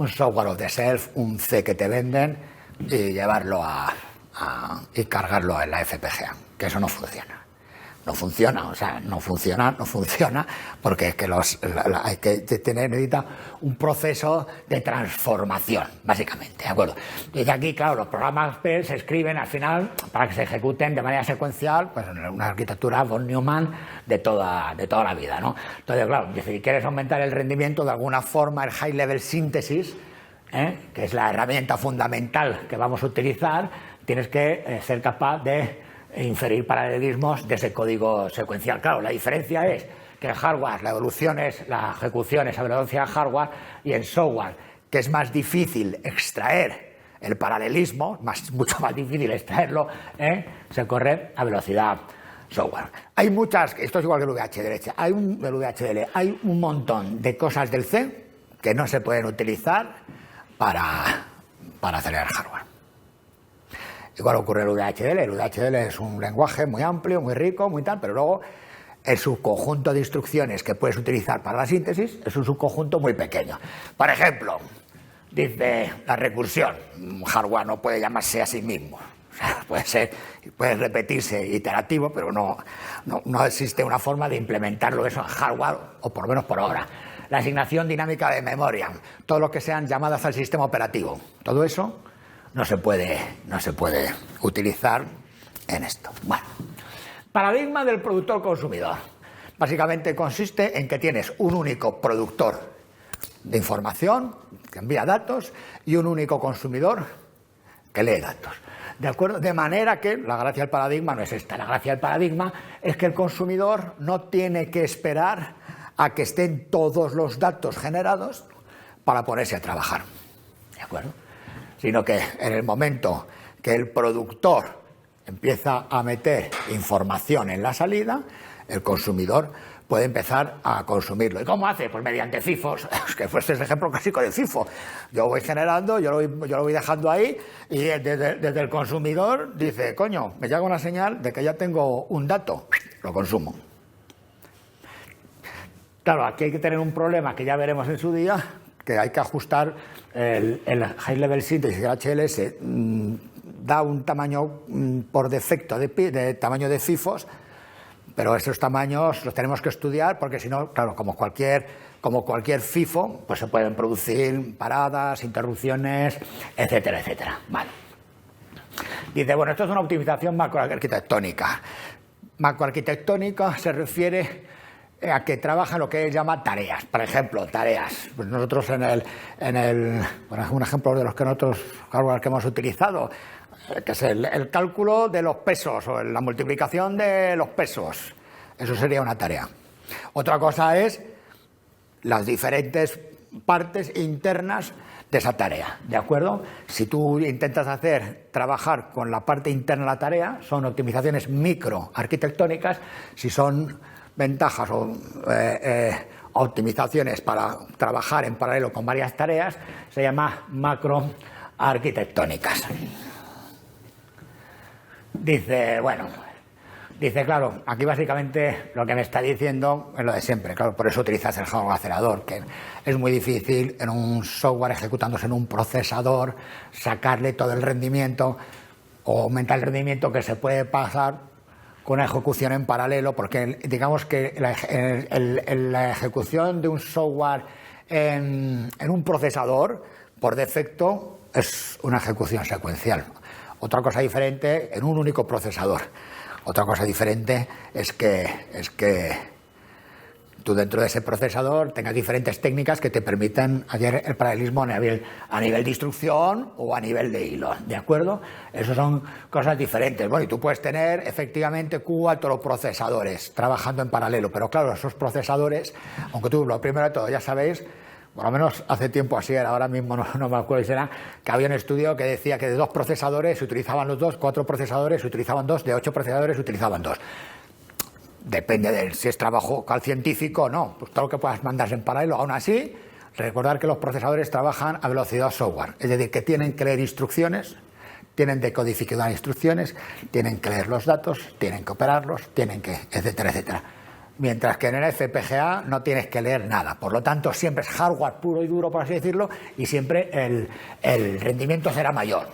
software off the shelf, un C que te venden y llevarlo y cargarlo en la FPGA, que eso no funciona. No funciona, porque es que hay que necesita un proceso de transformación, básicamente, ¿de acuerdo? Dice aquí, claro, los programas P se escriben al final para que se ejecuten de manera secuencial, pues en una arquitectura von Neumann de toda la vida, ¿no? Entonces, claro, si quieres aumentar el rendimiento, de alguna forma el High Level Synthesis, que es la herramienta fundamental que vamos a utilizar, tienes que ser capaz de inferir paralelismos de ese código secuencial. Claro, la diferencia es que en hardware la ejecución es a velocidad hardware, y en software, que es más difícil extraer el paralelismo, mucho más difícil extraerlo, se corre a velocidad software. Hay muchas, esto es igual que el VHDL, hay un montón de cosas del C que no se pueden utilizar para acelerar hardware. Igual ocurre el VHDL. El VHDL es un lenguaje muy amplio, muy rico, muy tal, pero luego el subconjunto de instrucciones que puedes utilizar para la síntesis es un subconjunto muy pequeño. Por ejemplo, dice la recursión. Un hardware no puede llamarse a sí mismo. O sea, puede repetirse iterativo, pero no existe una forma de implementarlo eso en hardware, o por lo menos por ahora. La asignación dinámica de memoria, todo lo que sean llamadas al sistema operativo, todo eso no se puede utilizar en esto. Bueno, Paradigma del productor-consumidor. Básicamente consiste en que tienes un único productor de información que envía datos y un único consumidor que lee datos. ¿De acuerdo? De manera que la gracia del paradigma no es esta. La gracia del paradigma es que el consumidor no tiene que esperar a que estén todos los datos generados para ponerse a trabajar. ¿De acuerdo? Sino que en el momento que el productor empieza a meter información en la salida, el consumidor puede empezar a consumirlo. ¿Y cómo hace? Pues mediante FIFOs. Es que fuese el ejemplo clásico del FIFO. Yo voy generando, yo lo voy dejando ahí y desde el consumidor dice, coño, me llega una señal de que ya tengo un dato, lo consumo. Claro, aquí hay que tener un problema que ya veremos en su día, que hay que ajustar el High Level Synthesis, el HLS, da un tamaño por defecto de tamaño de FIFOs, pero esos tamaños los tenemos que estudiar porque si no, claro, como cualquier FIFO, pues se pueden producir paradas, interrupciones, etcétera, etcétera. Vale. Dice, bueno, esto es una optimización macroarquitectónica. Macroarquitectónica se refiere a que trabaja lo que él llama tareas. Por ejemplo, tareas. Pues nosotros bueno, un ejemplo de los que nosotros que hemos utilizado, que es el cálculo de los pesos o la multiplicación de los pesos. Eso sería una tarea. Otra cosa es las diferentes partes internas de esa tarea, ¿de acuerdo? Si tú intentas trabajar con la parte interna de la tarea, son optimizaciones microarquitectónicas. Si son ventajas o optimizaciones para trabajar en paralelo con varias tareas, se llama macroarquitectónicas. Dice, claro, aquí básicamente lo que me está diciendo es lo de siempre, claro, por eso utilizas el hardware acelerador, que es muy difícil en un software ejecutándose en un procesador sacarle todo el rendimiento o aumentar el rendimiento que se puede pasar con una ejecución en paralelo, porque digamos que la ejecución de un software en un procesador, por defecto, es una ejecución secuencial. Otra cosa diferente en un único procesador. Otra cosa diferente es que tú dentro de ese procesador tengas diferentes técnicas que te permitan hacer el paralelismo a nivel de instrucción o a nivel de hilo, ¿de acuerdo? Eso son cosas diferentes. Bueno, y tú puedes tener efectivamente 4 procesadores trabajando en paralelo, pero claro, esos procesadores, aunque tú lo primero de todo ya sabéis, por lo menos hace tiempo así era, ahora mismo no me acuerdo si era, que había un estudio que decía que de 2 procesadores se utilizaban los 2, 4 procesadores se utilizaban 2, de 8 procesadores se utilizaban 2. Depende de si es trabajo científico o no, pues todo lo que puedas mandar en paralelo. Aún así, recordar que los procesadores trabajan a velocidad software, es decir, que tienen que leer instrucciones, tienen que codificar instrucciones, tienen que leer los datos, tienen que operarlos, tienen que, etcétera, etcétera. Mientras que en el FPGA no tienes que leer nada. Por lo tanto, siempre es hardware puro y duro, por así decirlo, y siempre el rendimiento será mayor.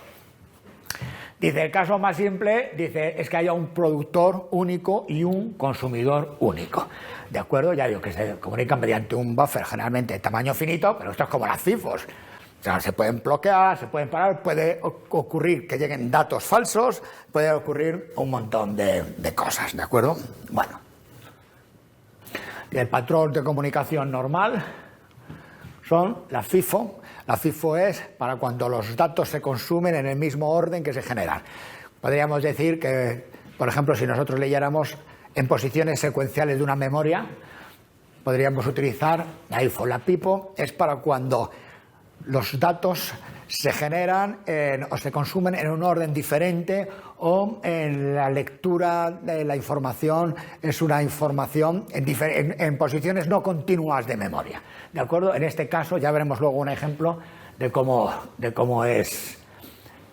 Dice, el caso más simple, dice, es que haya un productor único y un consumidor único. ¿De acuerdo? Ya digo que se comunican mediante un buffer generalmente de tamaño finito, pero esto es como las FIFOs. O sea, se pueden bloquear, se pueden parar, puede ocurrir que lleguen datos falsos, puede ocurrir un montón de cosas, ¿de acuerdo? Bueno. El patrón de comunicación normal son las FIFO. La FIFO es para cuando los datos se consumen en el mismo orden que se generan. Podríamos decir que, por ejemplo, si nosotros leyéramos en posiciones secuenciales de una memoria, podríamos utilizar la IFO. La PIPO es para cuando los datos se generan o se consumen en un orden diferente o en la lectura de la información es una información en posiciones no continuas de memoria. ¿De acuerdo? En este caso ya veremos luego un ejemplo de cómo es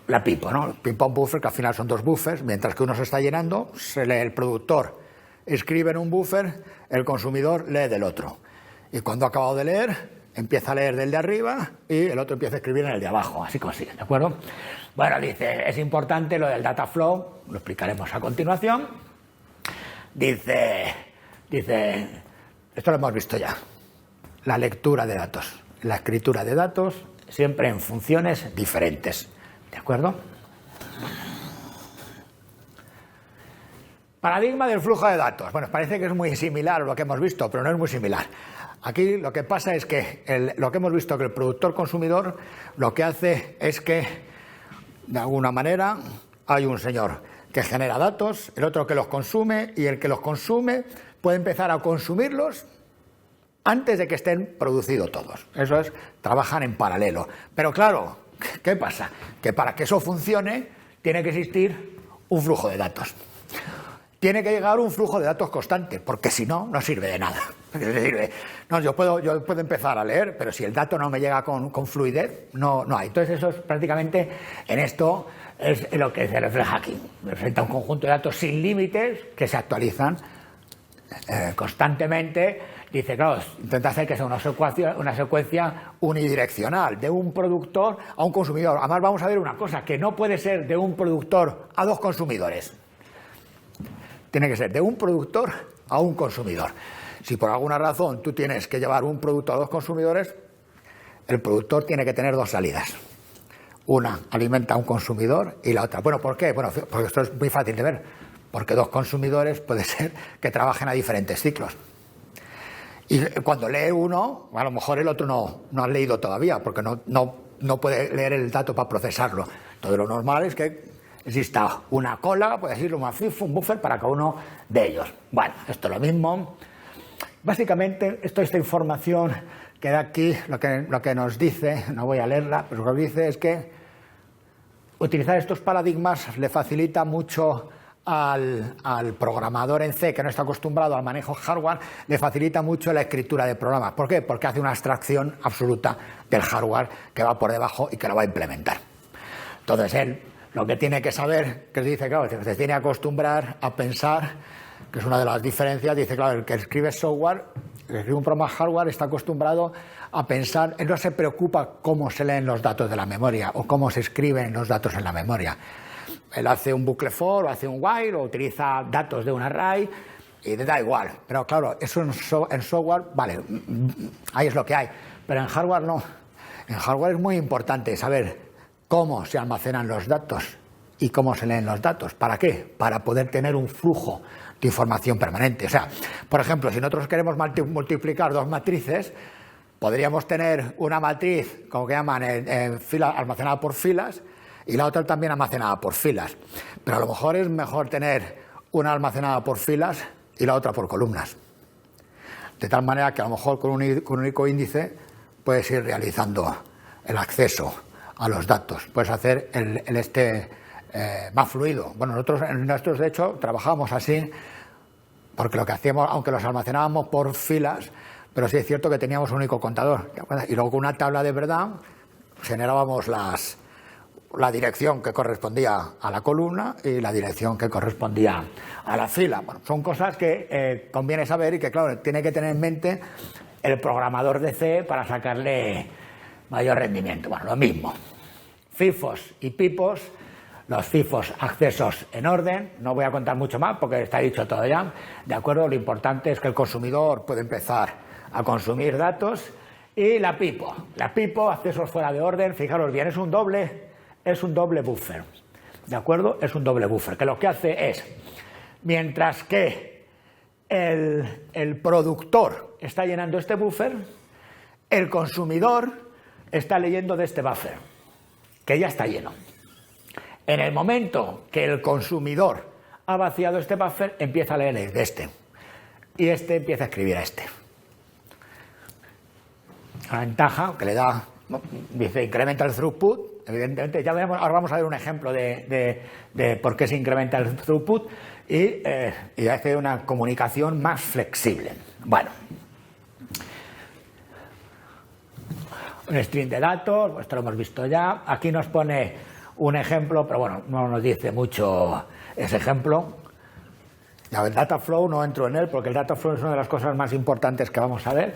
la PIPO, ¿no? Ping-pong buffer, que al final son 2 buffers, mientras que uno se está llenando, se lee el productor, escribe en un buffer, el consumidor lee del otro. Y cuando ha acabado de leer, empieza a leer del de arriba y el otro empieza a escribir en el de abajo, así consigue, ¿de acuerdo? Bueno, dice, es importante lo del data flow, lo explicaremos a continuación. Dice, esto lo hemos visto ya, la lectura de datos, la escritura de datos, siempre en funciones diferentes, ¿de acuerdo? Paradigma del flujo de datos. Bueno, parece que es muy similar a lo que hemos visto, pero no es muy similar. Aquí lo que pasa es que lo que hemos visto, que el productor consumidor lo que hace es que, de alguna manera, hay un señor que genera datos, el otro que los consume, y el que los consume puede empezar a consumirlos antes de que estén producidos todos. Eso es, trabajan en paralelo. Pero claro, ¿qué pasa? Que para que eso funcione tiene que existir un flujo de datos. Tiene que llegar un flujo de datos constante, porque si no, no sirve de nada. No, yo puedo empezar a leer, pero si el dato no me llega con fluidez, no hay. Entonces eso es prácticamente, en esto, es lo que se refleja aquí. Representa un conjunto de datos sin límites que se actualizan constantemente. Dice, claro, intenta hacer que sea una secuencia unidireccional, de un productor a un consumidor. Además, vamos a ver una cosa, que no puede ser de un productor a dos consumidores. Tiene que ser de un productor a un consumidor. Si por alguna razón tú tienes que llevar un producto a dos consumidores, el productor tiene que tener dos salidas. Una alimenta a un consumidor y la otra. Bueno, ¿por qué? Bueno, porque esto es muy fácil de ver. Porque dos consumidores puede ser que trabajen a diferentes ciclos. Y cuando lee uno, a lo mejor el otro no ha leído todavía, porque no puede leer el dato para procesarlo. Entonces lo normal es que exista una cola, puede decirlo, un buffer para cada uno de ellos. Bueno, esto es lo mismo. Básicamente, esta información que da aquí, lo que nos dice, no voy a leerla, pero lo que dice es que utilizar estos paradigmas le facilita mucho al programador en C, que no está acostumbrado al manejo hardware, le facilita mucho la escritura de programas. ¿Por qué? Porque hace una abstracción absoluta del hardware que va por debajo y que lo va a implementar. Entonces él lo que tiene que saber, que dice, claro, se tiene que acostumbrar a pensar, que es una de las diferencias, dice, claro, el que escribe software, el que escribe un programa hardware está acostumbrado a pensar, él no se preocupa cómo se leen los datos de la memoria o cómo se escriben los datos en la memoria. Él hace un bucle for, o hace un while, o utiliza datos de un array, y le da igual. Pero claro, eso en software, vale, ahí es lo que hay. Pero en hardware no. En hardware es muy importante saber cómo se almacenan los datos y cómo se leen los datos. ¿Para qué? Para poder tener un flujo de información permanente. O sea, por ejemplo, si nosotros queremos multiplicar dos matrices, podríamos tener una matriz, como que llaman, en fila, almacenada por filas, y la otra también almacenada por filas. Pero a lo mejor es mejor tener una almacenada por filas y la otra por columnas. De tal manera que a lo mejor con un único índice puedes ir realizando el acceso a los datos. Puedes hacer más fluido. Bueno, nosotros de hecho trabajábamos así, porque lo que hacíamos, aunque los almacenábamos por filas, pero sí es cierto que teníamos un único contador. Y luego con una tabla de verdad generábamos la dirección que correspondía a la columna y la dirección que correspondía a la fila. Bueno, son cosas que conviene saber y que, claro, tiene que tener en mente el programador de C para sacarle mayor rendimiento. Bueno, lo mismo. FIFOs y PIPOs. Los FIFOs, accesos en orden. No voy a contar mucho más porque está dicho todo ya. ¿De acuerdo? Lo importante es que el consumidor puede empezar a consumir datos. Y la PIPO. La PIPO, accesos fuera de orden. Fijaros bien, es un doble buffer. ¿De acuerdo? Es un doble buffer. Que lo que hace es, mientras que el productor está llenando este buffer, el consumidor está leyendo de este buffer, que ya está lleno. En el momento que el consumidor ha vaciado este buffer, empieza a leer de este. Y este empieza a escribir a este. La ventaja que le da, dice, incrementa el throughput. Evidentemente, ya veremos, ahora vamos a ver un ejemplo de por qué se incrementa el throughput y hace una comunicación más flexible. Bueno. Un string de datos, esto lo hemos visto ya. Aquí nos pone un ejemplo, pero bueno, no nos dice mucho ese ejemplo. El data flow no entro en él porque el data flow es una de las cosas más importantes que vamos a ver.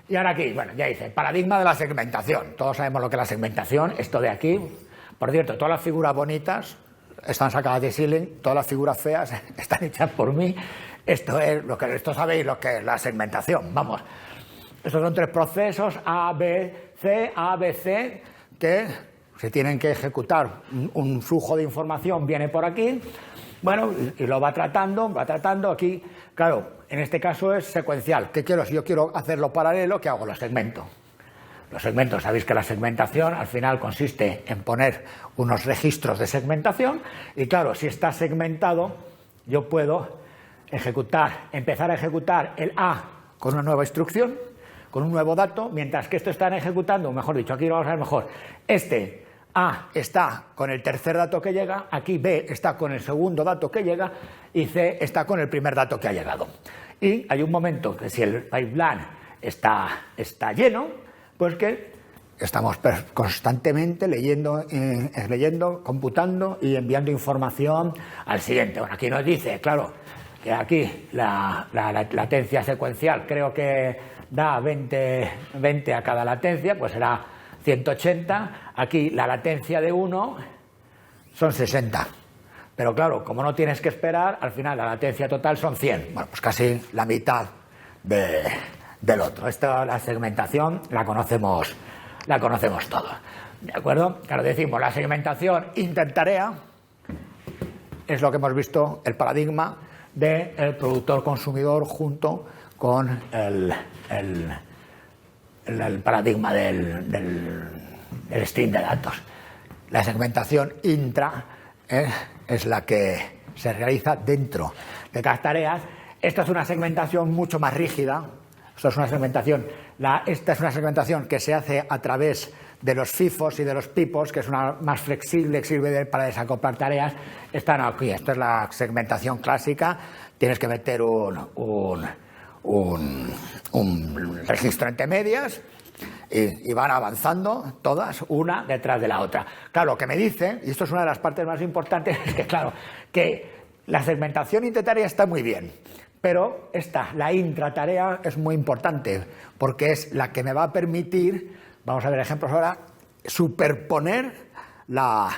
Y ahora aquí, bueno, ya dice, paradigma de la segmentación. Todos sabemos lo que es la segmentación, esto de aquí. Por cierto, todas las figuras bonitas están sacadas de Xilin, todas las figuras feas están hechas por mí. Esto sabéis lo que es la segmentación, vamos. Estos son tres procesos A, B, C, que se tienen que ejecutar un flujo de información, viene por aquí, bueno, y lo va tratando aquí, claro, en este caso es secuencial. ¿Qué quiero? Si yo quiero hacerlo paralelo, ¿qué hago? Lo segmento. Los segmentos, sabéis que la segmentación al final consiste en poner unos registros de segmentación y claro, si está segmentado, yo puedo empezar a ejecutar el A con una nueva instrucción, con un nuevo dato, mientras que esto está ejecutando, mejor dicho, aquí lo vamos a ver mejor, este A está con el tercer dato que llega, aquí B está con el segundo dato que llega y C está con el primer dato que ha llegado. Y hay un momento que si el pipeline está lleno, pues que estamos constantemente leyendo, computando y enviando información al siguiente. Bueno, aquí nos dice, claro, que aquí la latencia secuencial creo que da 20 a cada latencia, pues será 180. Aquí la latencia de 1 son 60. Pero claro, como no tienes que esperar, al final la latencia total son 100. Bueno, pues casi la mitad del otro. La segmentación la conocemos todos. ¿De acuerdo? Claro, decimos, la segmentación intertarea es lo que hemos visto, el paradigma del productor-consumidor junto con el paradigma del stream de datos. La segmentación intra es la que se realiza dentro de cada tarea. Esta es una segmentación mucho más rígida. Esta es una segmentación que se hace a través de los FIFOs y de los PIPOs, que es una más flexible, que sirve para desacoplar tareas. Esta no, aquí, esto es la segmentación clásica. Tienes que meter un registro entre medias y van avanzando todas una detrás de la otra. Claro, lo que me dice, y esto es una de las partes más importantes, es que claro, que la segmentación intertarea está muy bien, pero la intratarea es muy importante porque es la que me va a permitir, vamos a ver ejemplos ahora, superponer la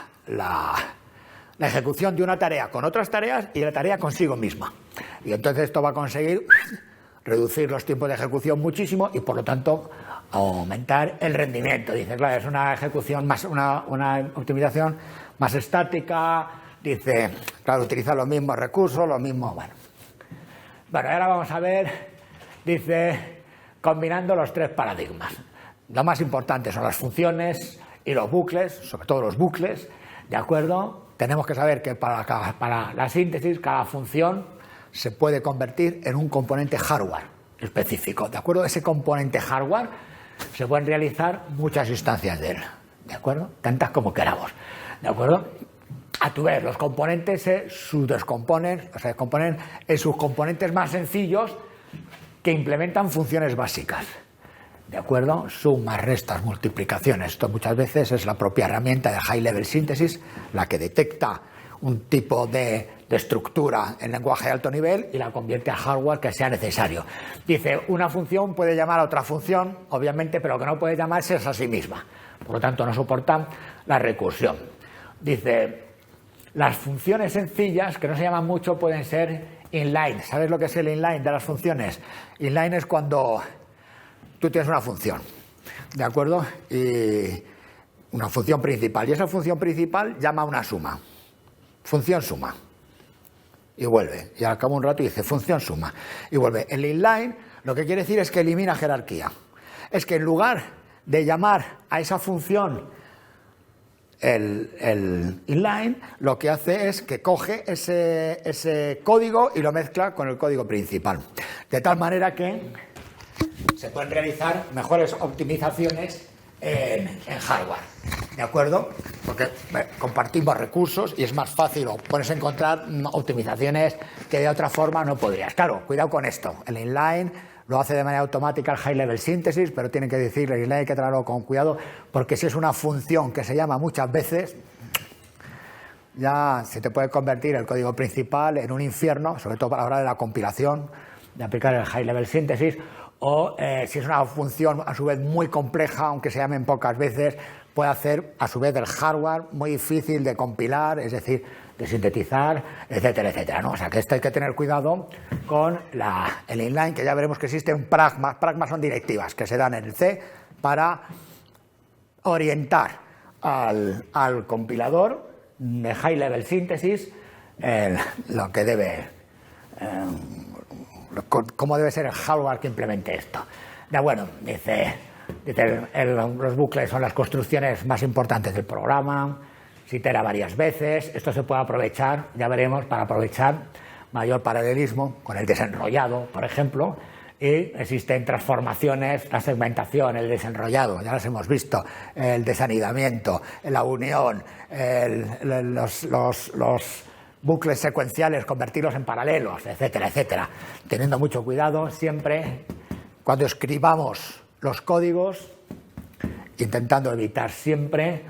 ejecución de una tarea con otras tareas y la tarea consigo misma. Y entonces esto va a conseguir reducir los tiempos de ejecución muchísimo y por lo tanto aumentar el rendimiento. Dice, claro, es una ejecución más, una optimización más estática. Dice, claro, utiliza los mismos recursos, los mismos. Bueno, ahora vamos a ver, dice, combinando los tres paradigmas. Lo más importante son las funciones y los bucles, sobre todo los bucles, ¿de acuerdo? Tenemos que saber que para la síntesis, cada función se puede convertir en un componente hardware específico, ¿de acuerdo? Ese componente hardware se pueden realizar muchas instancias de él, ¿de acuerdo? Tantas como queramos, ¿de acuerdo? A tu vez, los componentes se subdescomponen, o sea, se componen en sus componentes más sencillos que implementan funciones básicas, ¿de acuerdo? Sumas, restas, multiplicaciones. Esto muchas veces es la propia herramienta de High Level Synthesis la que detecta un tipo de estructura en lenguaje de alto nivel y la convierte a hardware que sea necesario. Dice, una función puede llamar a otra función, obviamente, pero que no puede llamarse es a sí misma. Por lo tanto, no soportan la recursión. Dice, las funciones sencillas, que no se llaman mucho, pueden ser inline. ¿Sabes lo que es el inline de las funciones? Inline es cuando tú tienes una función, ¿de acuerdo? Y una función principal. Y esa función principal llama a una suma. Función suma. Y vuelve. Y al cabo de un rato dice función suma. Y vuelve. El inline lo que quiere decir es que elimina jerarquía. Es que en lugar de llamar a esa función el inline, lo que hace es que coge ese código y lo mezcla con el código principal. De tal manera que se pueden realizar mejores optimizaciones en hardware, ¿de acuerdo? Porque compartimos recursos y es más fácil o puedes encontrar optimizaciones que de otra forma no podrías. Claro, cuidado con esto. El inline lo hace de manera automática el High Level Synthesis, pero tienen que decir el inline hay que tratarlo con cuidado porque si es una función que se llama muchas veces, ya se te puede convertir el código principal en un infierno, sobre todo para la hora de la compilación, de aplicar el High Level Synthesis. O si es una función a su vez muy compleja, aunque se llamen pocas veces, puede hacer a su vez el hardware muy difícil de compilar, es decir, de sintetizar, etcétera, etcétera, ¿no? O sea que esto hay que tener cuidado con el inline, que ya veremos que existen pragmas. Pragmas son directivas que se dan en el C para orientar al compilador de High Level Synthesis lo que debe, cómo debe ser el hardware que implemente esto. De bueno, dice los bucles son las construcciones más importantes del programa, se itera varias veces, esto se puede aprovechar, ya veremos, para aprovechar mayor paralelismo con el desenrollado, por ejemplo, y existen transformaciones, la segmentación, el desenrollado, ya las hemos visto, el desanidamiento, la unión, los bucles secuenciales, convertirlos en paralelos, etcétera, etcétera. Teniendo mucho cuidado siempre cuando escribamos los códigos, intentando evitar siempre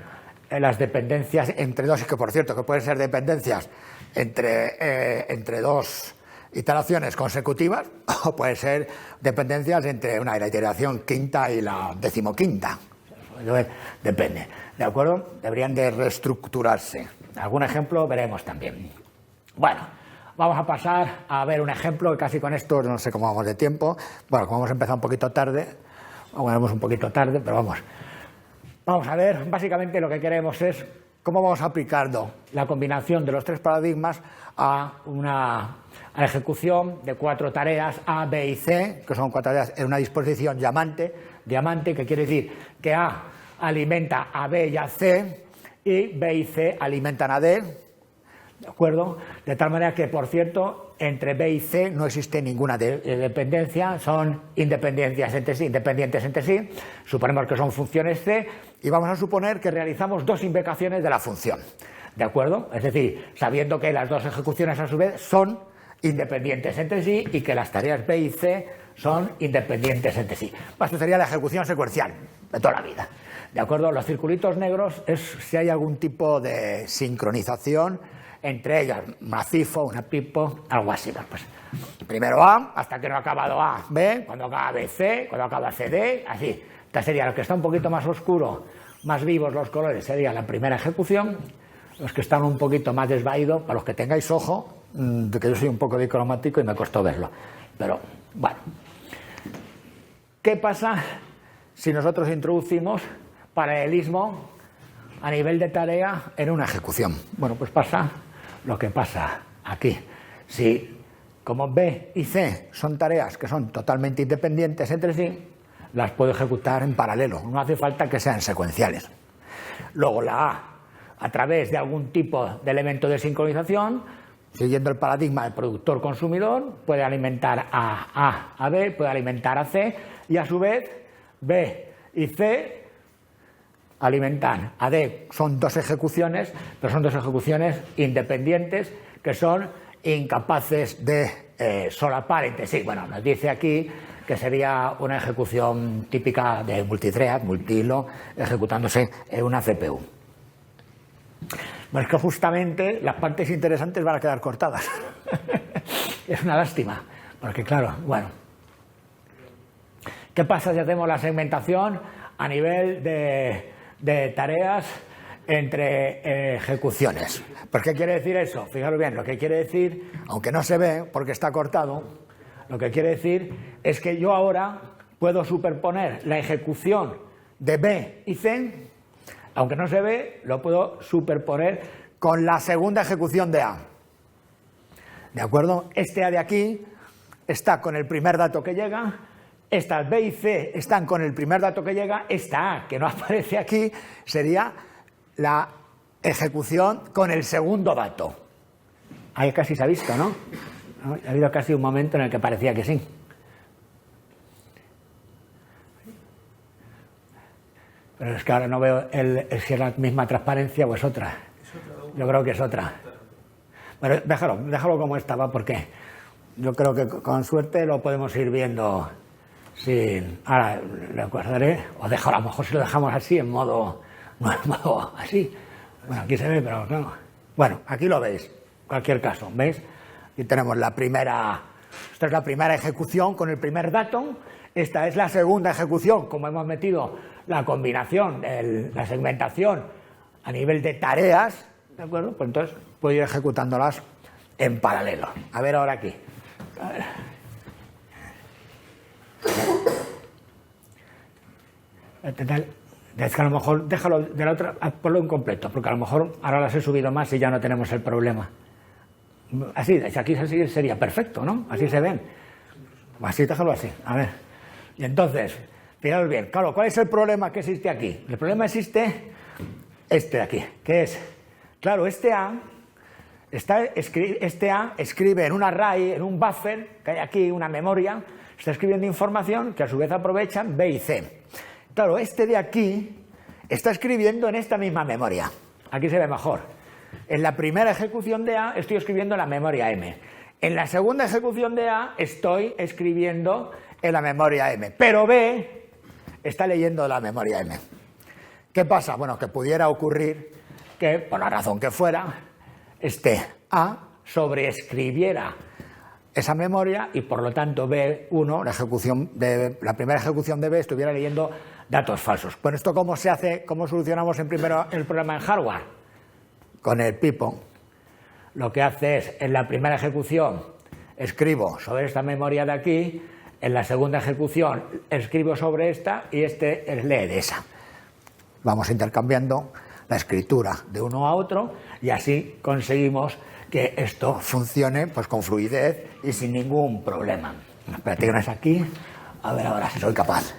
las dependencias entre dos, y que por cierto que pueden ser dependencias entre dos iteraciones consecutivas, o puede ser dependencias entre la iteración quinta y la decimoquinta. Depende, ¿de acuerdo? Deberían de reestructurarse. Algún ejemplo veremos también. Bueno, vamos a pasar a ver un ejemplo, que casi con esto no sé cómo vamos de tiempo. Bueno, como hemos empezado un poquito tarde, pero vamos a ver, básicamente lo que queremos es cómo vamos aplicando la combinación de los tres paradigmas a la ejecución de 4 tareas A, B y C, que son 4 tareas en una disposición diamante, que quiere decir que A alimenta a B y a C y B y C alimentan a D, ¿de acuerdo? De tal manera que, por cierto, entre B y C no existe ninguna dependencia, son independientes entre sí, suponemos que son funciones C y vamos a suponer que realizamos 2 invocaciones de la función, ¿de acuerdo? Es decir, sabiendo que las 2 ejecuciones a su vez son independientes entre sí y que las tareas B y C son independientes entre sí. Esto sería la ejecución secuencial de toda la vida, ¿de acuerdo? Los circulitos negros es si hay algún tipo de sincronización entre ellas, una FIFO, una PIPO, algo así. Pues, primero A, hasta que no ha acabado A, B, cuando acaba B, C, cuando acaba C, D, así. Esta sería lo que está un poquito más oscuro, más vivos los colores, sería la primera ejecución. Los que están un poquito más desvaídos, para los que tengáis ojo, de que yo soy un poco dicromático y me costó verlo. Pero, bueno. ¿Qué pasa si nosotros introducimos paralelismo a nivel de tarea en una ejecución? Bueno, pues pasa lo que pasa aquí. Si, como B y C son tareas que son totalmente independientes entre sí, las puedo ejecutar en paralelo. No hace falta que sean secuenciales. Luego la A través de algún tipo de elemento de sincronización, siguiendo el paradigma del productor-consumidor, puede alimentar a B, puede alimentar a C, y a su vez B y C alimentan a D. Son 2 ejecuciones, pero son 2 ejecuciones independientes que son incapaces de solapar entre sí. Bueno, nos dice aquí que sería una ejecución típica de multithread, multihilo, ejecutándose en una CPU. Bueno, es que justamente las partes interesantes van a quedar cortadas. Es una lástima, porque claro, bueno. ¿Qué pasa si hacemos la segmentación a nivel de tareas entre ejecuciones? ¿Por qué quiere decir eso? Fijaros bien, lo que quiere decir, aunque no se ve porque está cortado, lo que quiere decir es que yo ahora puedo superponer la ejecución de B y C, aunque no se ve, lo puedo superponer con la segunda ejecución de A. ¿De acuerdo? Este A de aquí está con el primer dato que llega, estas B y C están con el primer dato que llega, esta A, que no aparece aquí, sería la ejecución con el segundo dato. Ahí casi se ha visto, ¿no? Ha habido casi un momento en el que parecía que sí. Pero es que ahora no veo si es la misma transparencia o es otra. Yo creo que es otra. Bueno, déjalo como estaba, porque yo creo que con suerte lo podemos ir viendo sin... Ahora lo guardaré, o a lo mejor si lo dejamos así, en modo así. Bueno, aquí se ve, pero no. Bueno, aquí lo veis, en cualquier caso, ¿veis? Aquí tenemos la primera... Esta es la primera ejecución con el primer dato. Esta es la segunda ejecución, como hemos metido la combinación, la segmentación a nivel de tareas, ¿de acuerdo? Pues entonces puedo ir ejecutándolas en paralelo. A ver ahora aquí. A ver. Es que a lo mejor déjalo de la otra, ponlo incompleto, porque a lo mejor ahora las he subido más y ya no tenemos el problema. Así, aquí así sería perfecto, ¿no? Así se ven. Así, déjalo así, a ver. Y entonces, fijaos bien, claro, ¿cuál es el problema que existe aquí? El problema existe este de aquí, que es, claro, este A escribe en un array, en un buffer, que hay aquí una memoria, está escribiendo información que a su vez aprovechan B y C. Claro, este de aquí está escribiendo en esta misma memoria. Aquí se ve mejor. En la primera ejecución de A estoy escribiendo en la memoria M. En la segunda ejecución de A estoy escribiendo en la memoria M. Pero B está leyendo la memoria M. ¿Qué pasa? Bueno, que pudiera ocurrir que, por la razón que fuera, este A sobreescribiera esa memoria y por lo tanto B1, la primera ejecución de B, estuviera leyendo datos falsos. Bueno, ¿esto cómo se hace? ¿Cómo solucionamos primero el problema en hardware? Con el pipo. Lo que hace es, en la primera ejecución escribo sobre esta memoria de aquí, en la segunda ejecución escribo sobre esta y lee de esa. Vamos intercambiando la escritura de uno a otro y así conseguimos que esto funcione pues con fluidez y sin ningún problema. Espérate que no es aquí. A ver ahora si soy capaz.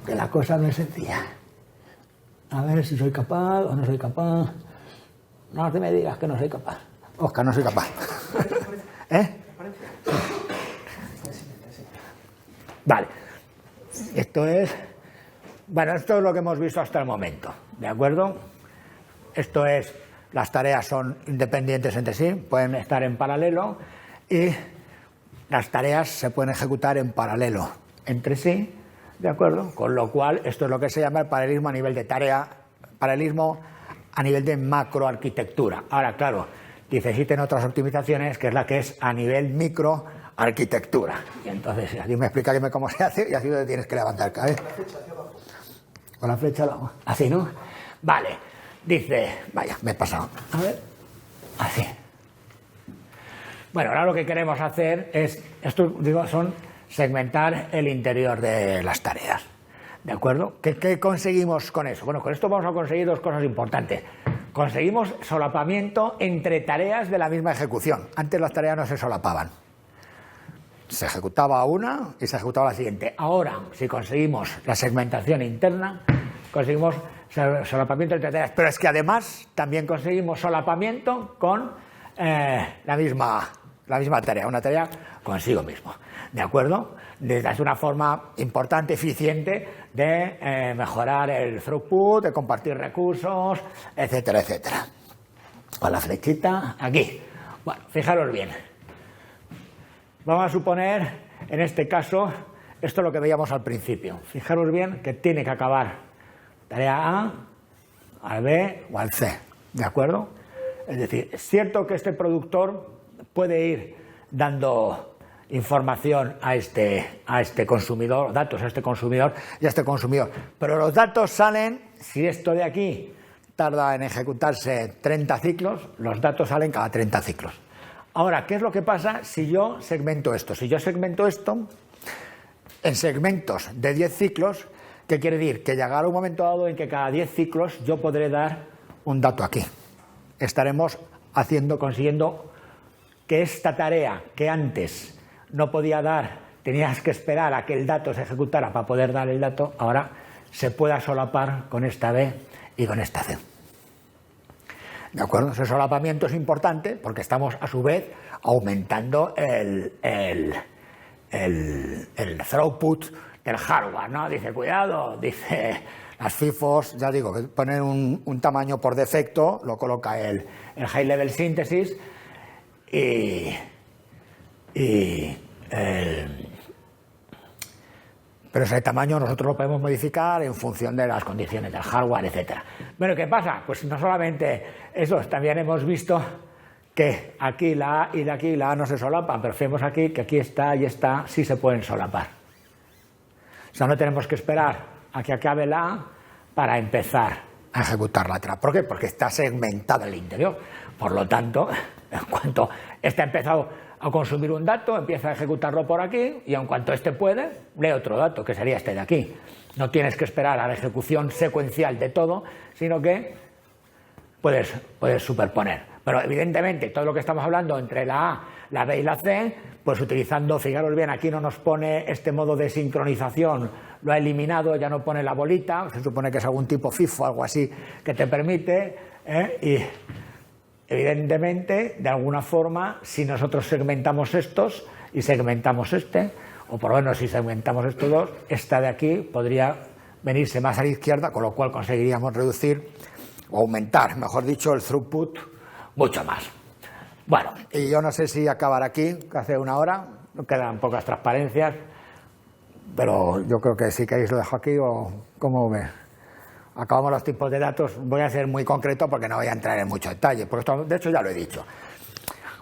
Que la cosa no es sencilla. A ver si soy capaz o no soy capaz. No te me digas que no soy capaz. Oscar, no soy capaz. ¿Eh? Vale. Esto es lo que hemos visto hasta el momento. ¿De acuerdo? Esto es, las tareas son independientes entre sí, pueden estar en paralelo y las tareas se pueden ejecutar en paralelo entre sí, ¿de acuerdo? Con lo cual, esto es lo que se llama el paralelismo a nivel de tarea, paralelismo a nivel de macroarquitectura. Ahora, claro, necesitan otras optimizaciones, que es la que es a nivel microarquitectura. Y entonces, así me explica cómo se hace y así te tienes que levantar, ¿sabes? Con la flecha abajo. Así, ¿no? Vale. Dice, vaya, me he pasado. A ver, así. Bueno, ahora lo que queremos hacer es, son segmentar el interior de las tareas. ¿De acuerdo? ¿Qué conseguimos con eso? Bueno, con esto vamos a conseguir dos cosas importantes. Conseguimos solapamiento entre tareas de la misma ejecución. Antes las tareas no se solapaban. Se ejecutaba una y se ejecutaba la siguiente. Ahora, si conseguimos la segmentación interna, conseguimos solapamiento entre tareas. Pero es que además también conseguimos solapamiento con la misma tarea, una tarea consigo mismo. ¿De acuerdo? Es una forma importante, eficiente de mejorar el throughput, de compartir recursos, etcétera, etcétera. Con la flechita aquí. Bueno, fijaros bien. Vamos a suponer, en este caso, esto es lo que veíamos al principio. Fijaros bien que tiene que acabar tarea A, al B o al C. ¿De acuerdo? Es decir, es cierto que este productor puede ir dando información a este consumidor, datos a este consumidor y a este consumidor. Pero los datos salen, si esto de aquí tarda en ejecutarse 30 ciclos, los datos salen cada 30 ciclos. Ahora, ¿qué es lo que pasa si yo segmento esto? Si yo segmento esto en segmentos de 10 ciclos, ¿qué quiere decir? Que llegará un momento dado en que cada 10 ciclos yo podré dar un dato aquí. Estaremos consiguiendo que esta tarea que antes no podía dar, tenías que esperar a que el dato se ejecutara para poder dar el dato, ahora se pueda solapar con esta B y con esta C. ¿De acuerdo? Ese solapamiento es importante porque estamos a su vez aumentando el throughput del hardware, ¿no? Dice, cuidado, dice, las FIFOs, ya digo, que ponen un tamaño por defecto, lo coloca el High Level Synthesis pero ese tamaño nosotros lo podemos modificar en función de las condiciones del hardware, etcétera. Bueno, ¿qué pasa? Pues no solamente eso, también hemos visto que aquí la A y de aquí la A no se solapan, pero vemos aquí que aquí está y esta sí se pueden solapar. O sea, no tenemos que esperar a que acabe la A para empezar a ejecutar la otra. ¿Por qué? Porque está segmentada el interior. Por lo tanto, en cuanto esta ha empezado a consumir un dato, empieza a ejecutarlo por aquí y en cuanto este puede, lee otro dato, que sería este de aquí. No tienes que esperar a la ejecución secuencial de todo, sino que puedes superponer. Pero evidentemente todo lo que estamos hablando entre la A, la B y la C, pues utilizando, fijaros bien, aquí no nos pone este modo de sincronización, lo ha eliminado, ya no pone la bolita, se supone que es algún tipo FIFO, algo así, que te permite, y evidentemente, de alguna forma, si nosotros segmentamos estos y segmentamos este, o por lo menos si segmentamos estos dos, esta de aquí podría venirse más a la izquierda, con lo cual conseguiríamos reducir o aumentar, mejor dicho, el throughput mucho más. Bueno, y yo no sé si acabar aquí, que hace una hora, quedan pocas transparencias, pero yo creo que si queréis lo dejo aquí o cómo ve. Acabamos los tipos de datos, voy a ser muy concreto porque no voy a entrar en mucho detalle, porque esto, de hecho ya lo he dicho.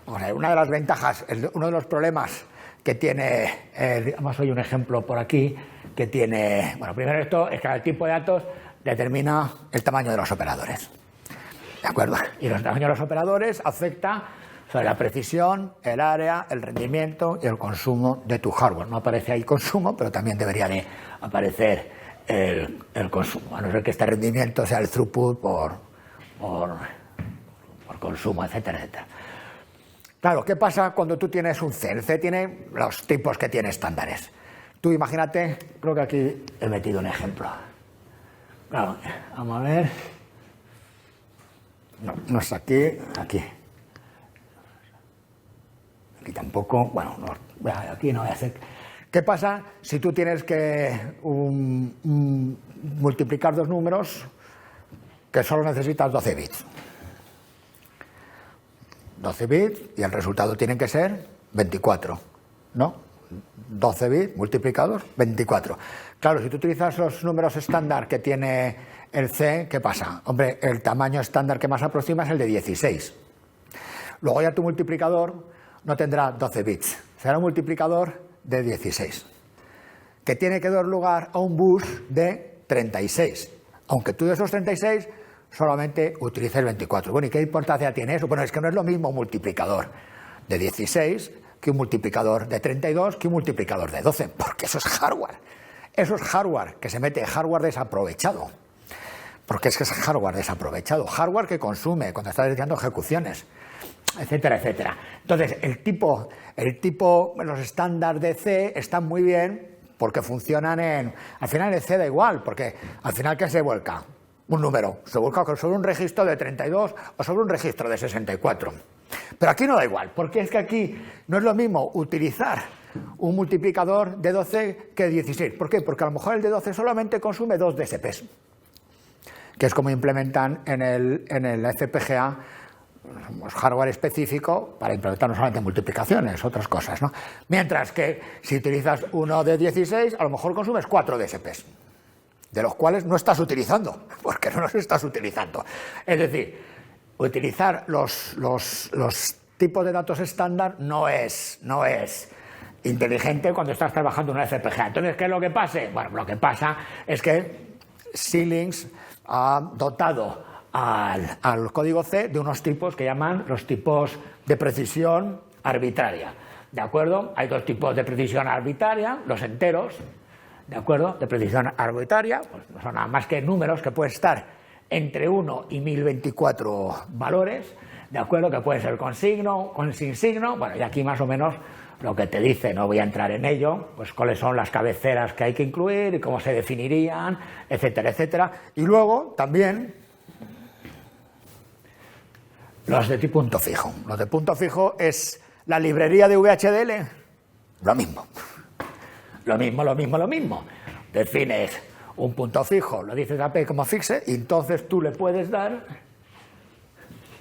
Vamos a ver, una de las ventajas, uno de los problemas que tiene, digamos, hoy un ejemplo por aquí, que tiene, bueno, primero esto es que el tipo de datos determina el tamaño de los operadores, ¿de acuerdo? Y el tamaño de los operadores afecta sobre la precisión, el área, el rendimiento y el consumo de tu hardware. No aparece ahí consumo, pero también debería de aparecer el consumo, a no ser que este rendimiento sea el throughput por consumo, etcétera, etcétera. Claro, ¿qué pasa cuando tú tienes un C? El C tiene los tipos que tiene estándares. Tú imagínate, creo que aquí he metido un ejemplo. Claro, vamos a ver. No es aquí, aquí. Aquí tampoco, bueno, no, aquí no voy a hacer. ¿Qué pasa si tú tienes que multiplicar dos números que solo necesitas 12 bits? 12 bits y el resultado tienen que ser 24, ¿no? 12 bits multiplicados, 24. Claro, si tú utilizas los números estándar que tiene el C, ¿qué pasa? Hombre, el tamaño estándar que más aproxima es el de 16. Luego ya tu multiplicador no tendrá 12 bits, será un multiplicador de 16, que tiene que dar lugar a un bus de 36, aunque tú de esos 36 solamente utilices 24. Bueno, ¿y qué importancia tiene eso? Bueno, es que no es lo mismo un multiplicador de 16 que un multiplicador de 32 que un multiplicador de 12, porque eso es hardware. Eso es hardware, que se mete hardware desaprovechado, porque es que es hardware desaprovechado, hardware que consume cuando estás realizando ejecuciones, etcétera, etcétera. Entonces, los estándares de C están muy bien porque funcionan al final el C da igual, porque al final ¿qué se vuelca? Un número, se vuelca sobre un registro de 32 o sobre un registro de 64. Pero aquí no da igual, porque es que aquí no es lo mismo utilizar un multiplicador de 12 que de 16. ¿Por qué? Porque a lo mejor el de 12 solamente consume 2 DSPs, que es como implementan en el FPGA hardware específico para implementar no solamente multiplicaciones, otras cosas, ¿no? Mientras que si utilizas uno de 16, a lo mejor consumes 4 DSPs, de los cuales no estás utilizando, porque no los estás utilizando. Es decir, utilizar los tipos de datos estándar no es inteligente cuando estás trabajando en una FPGA. Entonces, ¿qué es lo que pasa? Bueno, lo que pasa es que Xilinx ha dotado al código C de unos tipos que llaman los tipos de precisión arbitraria, ¿de acuerdo? Hay dos tipos de precisión arbitraria, los enteros, ¿de acuerdo? De precisión arbitraria, pues no son nada más que números que pueden estar entre 1 y 1024 valores, ¿de acuerdo? Que pueden ser con signo, con sin signo, bueno, y aquí más o menos lo que te dice, no voy a entrar en ello, pues cuáles son las cabeceras que hay que incluir y cómo se definirían, etcétera, etcétera. Y luego también los de punto fijo. Los de punto fijo es la librería de VHDL, lo mismo. Lo mismo. Defines un punto fijo, lo dices AP como fixe y entonces tú le puedes dar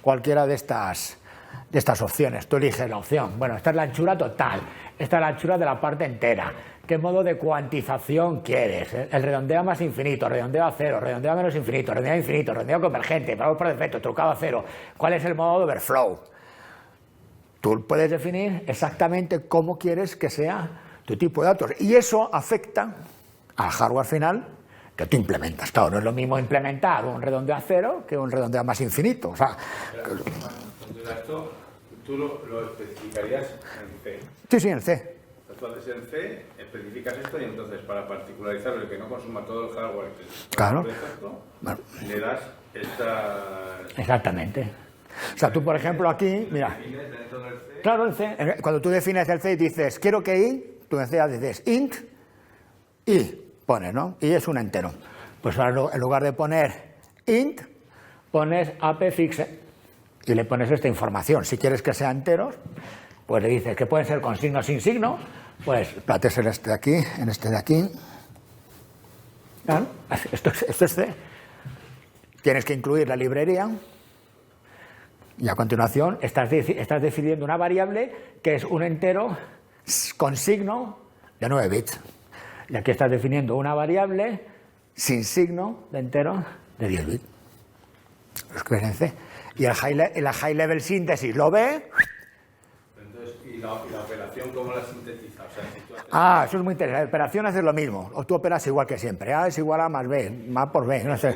cualquiera de estas opciones. Tú eliges la opción. Bueno, esta es la anchura total, esta es la anchura de la parte entera. ¿Qué modo de cuantización quieres? El redondeo más infinito, redondeo a cero, redondeo a menos infinito, redondeo a infinito, redondeo convergente, valor por defecto, trucado a cero. ¿Cuál es el modo de overflow? Tú puedes definir exactamente cómo quieres que sea tu tipo de datos. Y eso afecta al hardware final que tú implementas. Claro, no es lo mismo implementar un redondeo a cero que un redondeo a más infinito. O sea, tú lo especificarías en C. Sí, sí, en C. Entonces en C especificas esto y entonces para particularizarlo y que no consuma todo el hardware que Claro. Perfecto, Bueno. le das esta... Exactamente. O sea, tú, por ejemplo, aquí, mira. ¿Defines dentro del C? Claro, el C. Cuando tú defines el C y dices, quiero que I, tú en C dices int y pones, ¿no? Y es un entero. Pues ahora en lugar de poner int, pones apfixe y le pones esta información. Si quieres que sea enteros, pues le dices que pueden ser con signo sin signo, pues plates en este de aquí, en este de aquí. Claro, esto es C. Tienes que incluir la librería y a continuación estás definiendo una variable que es un entero con signo de 9 bits. Y aquí estás definiendo una variable sin signo de entero de 10 bits. Lo escribes en C. Y la high level síntesis lo ve. Entonces, ¿y la operación cómo la sintetiza? O sea, si tú haces... Eso es muy interesante. La operación hace lo mismo. O tú operas igual que siempre. A es igual a más B, más por B. No sé.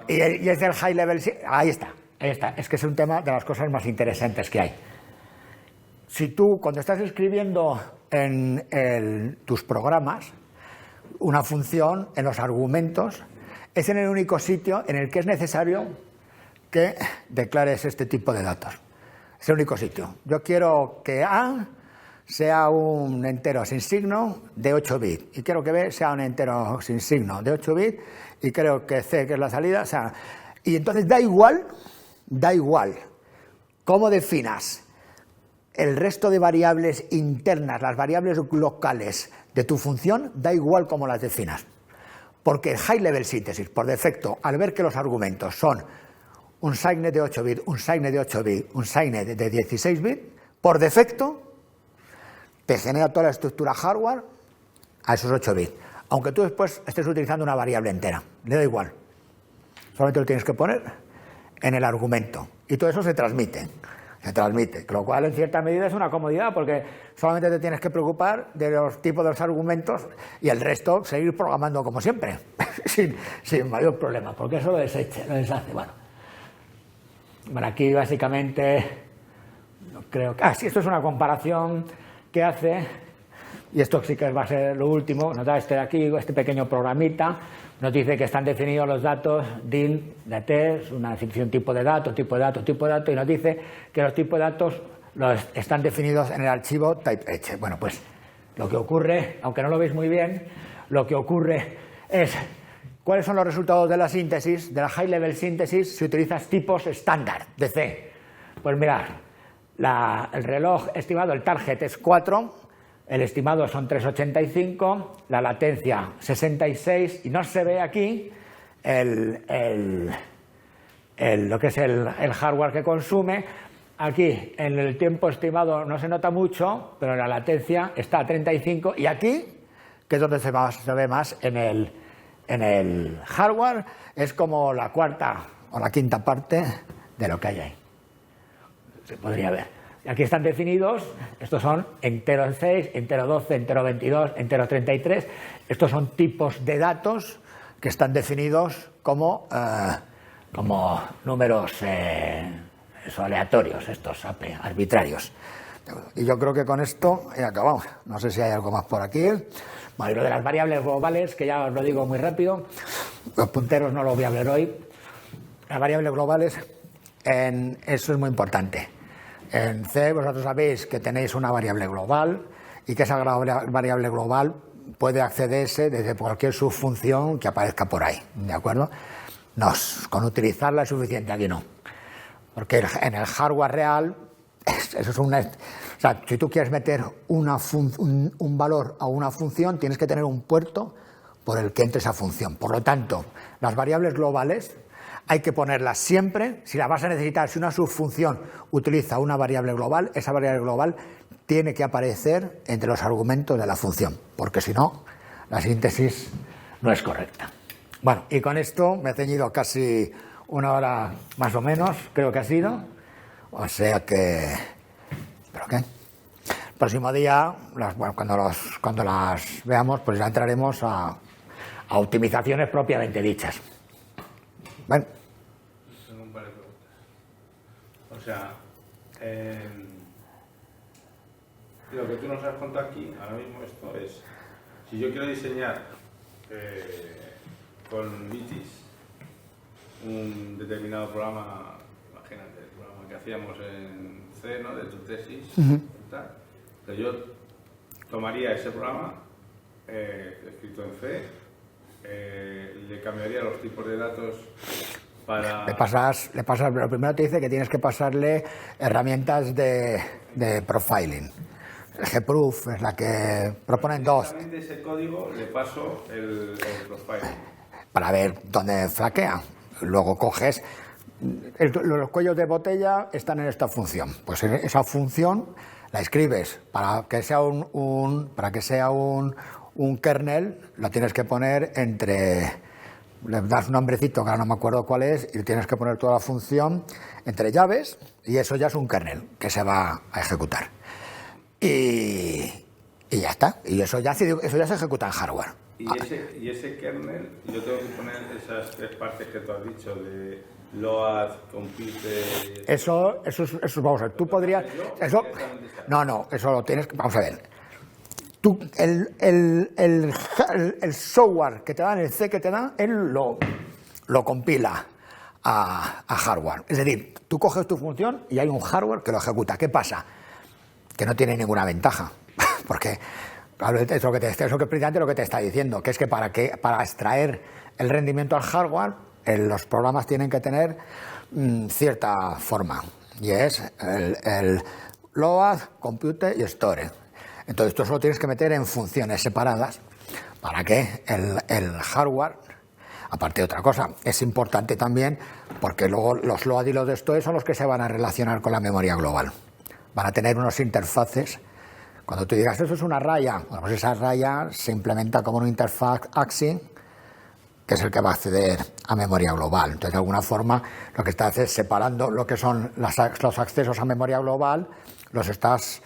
Y es del high level. Ahí está. Es que es un tema de las cosas más interesantes que hay. Si tú, cuando estás escribiendo en tus programas una función, en los argumentos, es en el único sitio en el que es necesario que declares este tipo de datos. Es el único sitio. Yo quiero que A sea un entero sin signo de 8 bits y quiero que B sea un entero sin signo de 8 bits y creo que C, que es la salida, o sea, y entonces da igual cómo definas el resto de variables internas, las variables locales de tu función, da igual cómo las definas. Porque el high level synthesis, por defecto, al ver que los argumentos son un signet de 8 bits, un signet de 8 bits, un signet de 16 bits, por defecto te genera toda la estructura hardware a esos 8 bits. Aunque tú después estés utilizando una variable entera, le da igual. Solamente lo tienes que poner en el argumento. Y todo eso se transmite, lo cual en cierta medida es una comodidad porque solamente te tienes que preocupar de los tipos de los argumentos y el resto seguir programando como siempre, sin mayor problema, porque eso lo deshace. Bueno, aquí básicamente creo que... sí, esto es una comparación que hace, y esto sí que va a ser lo último, nos da este de aquí, este pequeño programita, nos dice que están definidos los datos DIN de T, es una definición tipo de dato, y nos dice que los tipos de datos están definidos en el archivo typeH. Bueno, pues lo que ocurre, aunque no lo veis muy bien, lo que ocurre es... ¿Cuáles son los resultados de la síntesis, de la high level síntesis, si utilizas tipos estándar de C? Pues mirad, el reloj estimado, el target es 4, el estimado son 3,85, la latencia 66 y no se ve aquí lo que es el hardware que consume. Aquí en el tiempo estimado no se nota mucho, pero la latencia está a 35 y aquí, que es donde se ve más en el hardware, es como la cuarta o la quinta parte de lo que hay ahí. Se podría ver. Aquí están definidos, estos son entero 6, entero 12, entero 22, entero 33. Estos son tipos de datos que están definidos como números aleatorios, estos arbitrarios. Y yo creo que con esto he acabado. No sé si hay algo más por aquí. Bueno, y lo de las variables globales, que ya os lo digo muy rápido, los punteros no lo voy a hablar hoy. Las variables globales, eso es muy importante. En C vosotros sabéis que tenéis una variable global y que esa variable global puede accederse desde cualquier subfunción que aparezca por ahí, ¿de acuerdo? Con utilizarla es suficiente, aquí no. Porque en el hardware real, eso es o sea, si tú quieres meter un valor a una función, tienes que tener un puerto por el que entre esa función. Por lo tanto, las variables globales hay que ponerlas siempre. Si las vas a necesitar, si una subfunción utiliza una variable global, esa variable global tiene que aparecer entre los argumentos de la función, porque si no, la síntesis no es correcta. Bueno, y con esto me he ceñido casi una hora más o menos, creo que ha sido. O sea que... ¿Pero qué? El próximo día, cuando las veamos, pues ya entraremos a optimizaciones propiamente dichas. Bueno. Tengo un par de preguntas. O sea, Lo que tú nos has contado aquí, ahora mismo esto es, si yo quiero diseñar con Vitis un determinado programa, imagínate, el programa que hacíamos en C, ¿no?, de tu tesis, y tal, pero yo tomaría ese programa escrito en C, le cambiaría los tipos de datos para... Le pasas, lo primero te dice que tienes que pasarle herramientas de profiling. El gproof es la que proponen dos. Exactamente ese código le paso el profiling. Para ver dónde flaquea. Luego coges... los cuellos de botella están en esta función. Pues en esa función la escribes para que sea un kernel, lo tienes que poner entre... Le das un nombrecito que ahora no me acuerdo cuál es y tienes que poner toda la función entre llaves y eso ya es un kernel que se va a ejecutar. Y ya está. Y eso ya se ejecuta en hardware. Y ese kernel, yo tengo que poner esas tres partes que tú has dicho de load, compute... Eso vamos a ver, tú podrías... Eso, no, eso lo tienes que... Vamos a ver. Tú, el software que te dan, el C que te dan, él lo compila a hardware. Es decir, tú coges tu función y hay un hardware que lo ejecuta. ¿Qué pasa? Que no tiene ninguna ventaja. Porque claro, eso que precisamente lo que te está diciendo, que es que para extraer el rendimiento al hardware, los programas tienen que tener cierta forma. Y es el load, compute y store. Entonces tú solo tienes que meter en funciones separadas para que el hardware, aparte de otra cosa, es importante también porque luego los load y los store son los que se van a relacionar con la memoria global. Van a tener unos interfaces. Cuando tú digas, eso es una raya, bueno, pues esa raya se implementa como una interfaz AXI, que es el que va a acceder a memoria global. Entonces, de alguna forma, lo que estás es separando lo que son los accesos a memoria global, los estás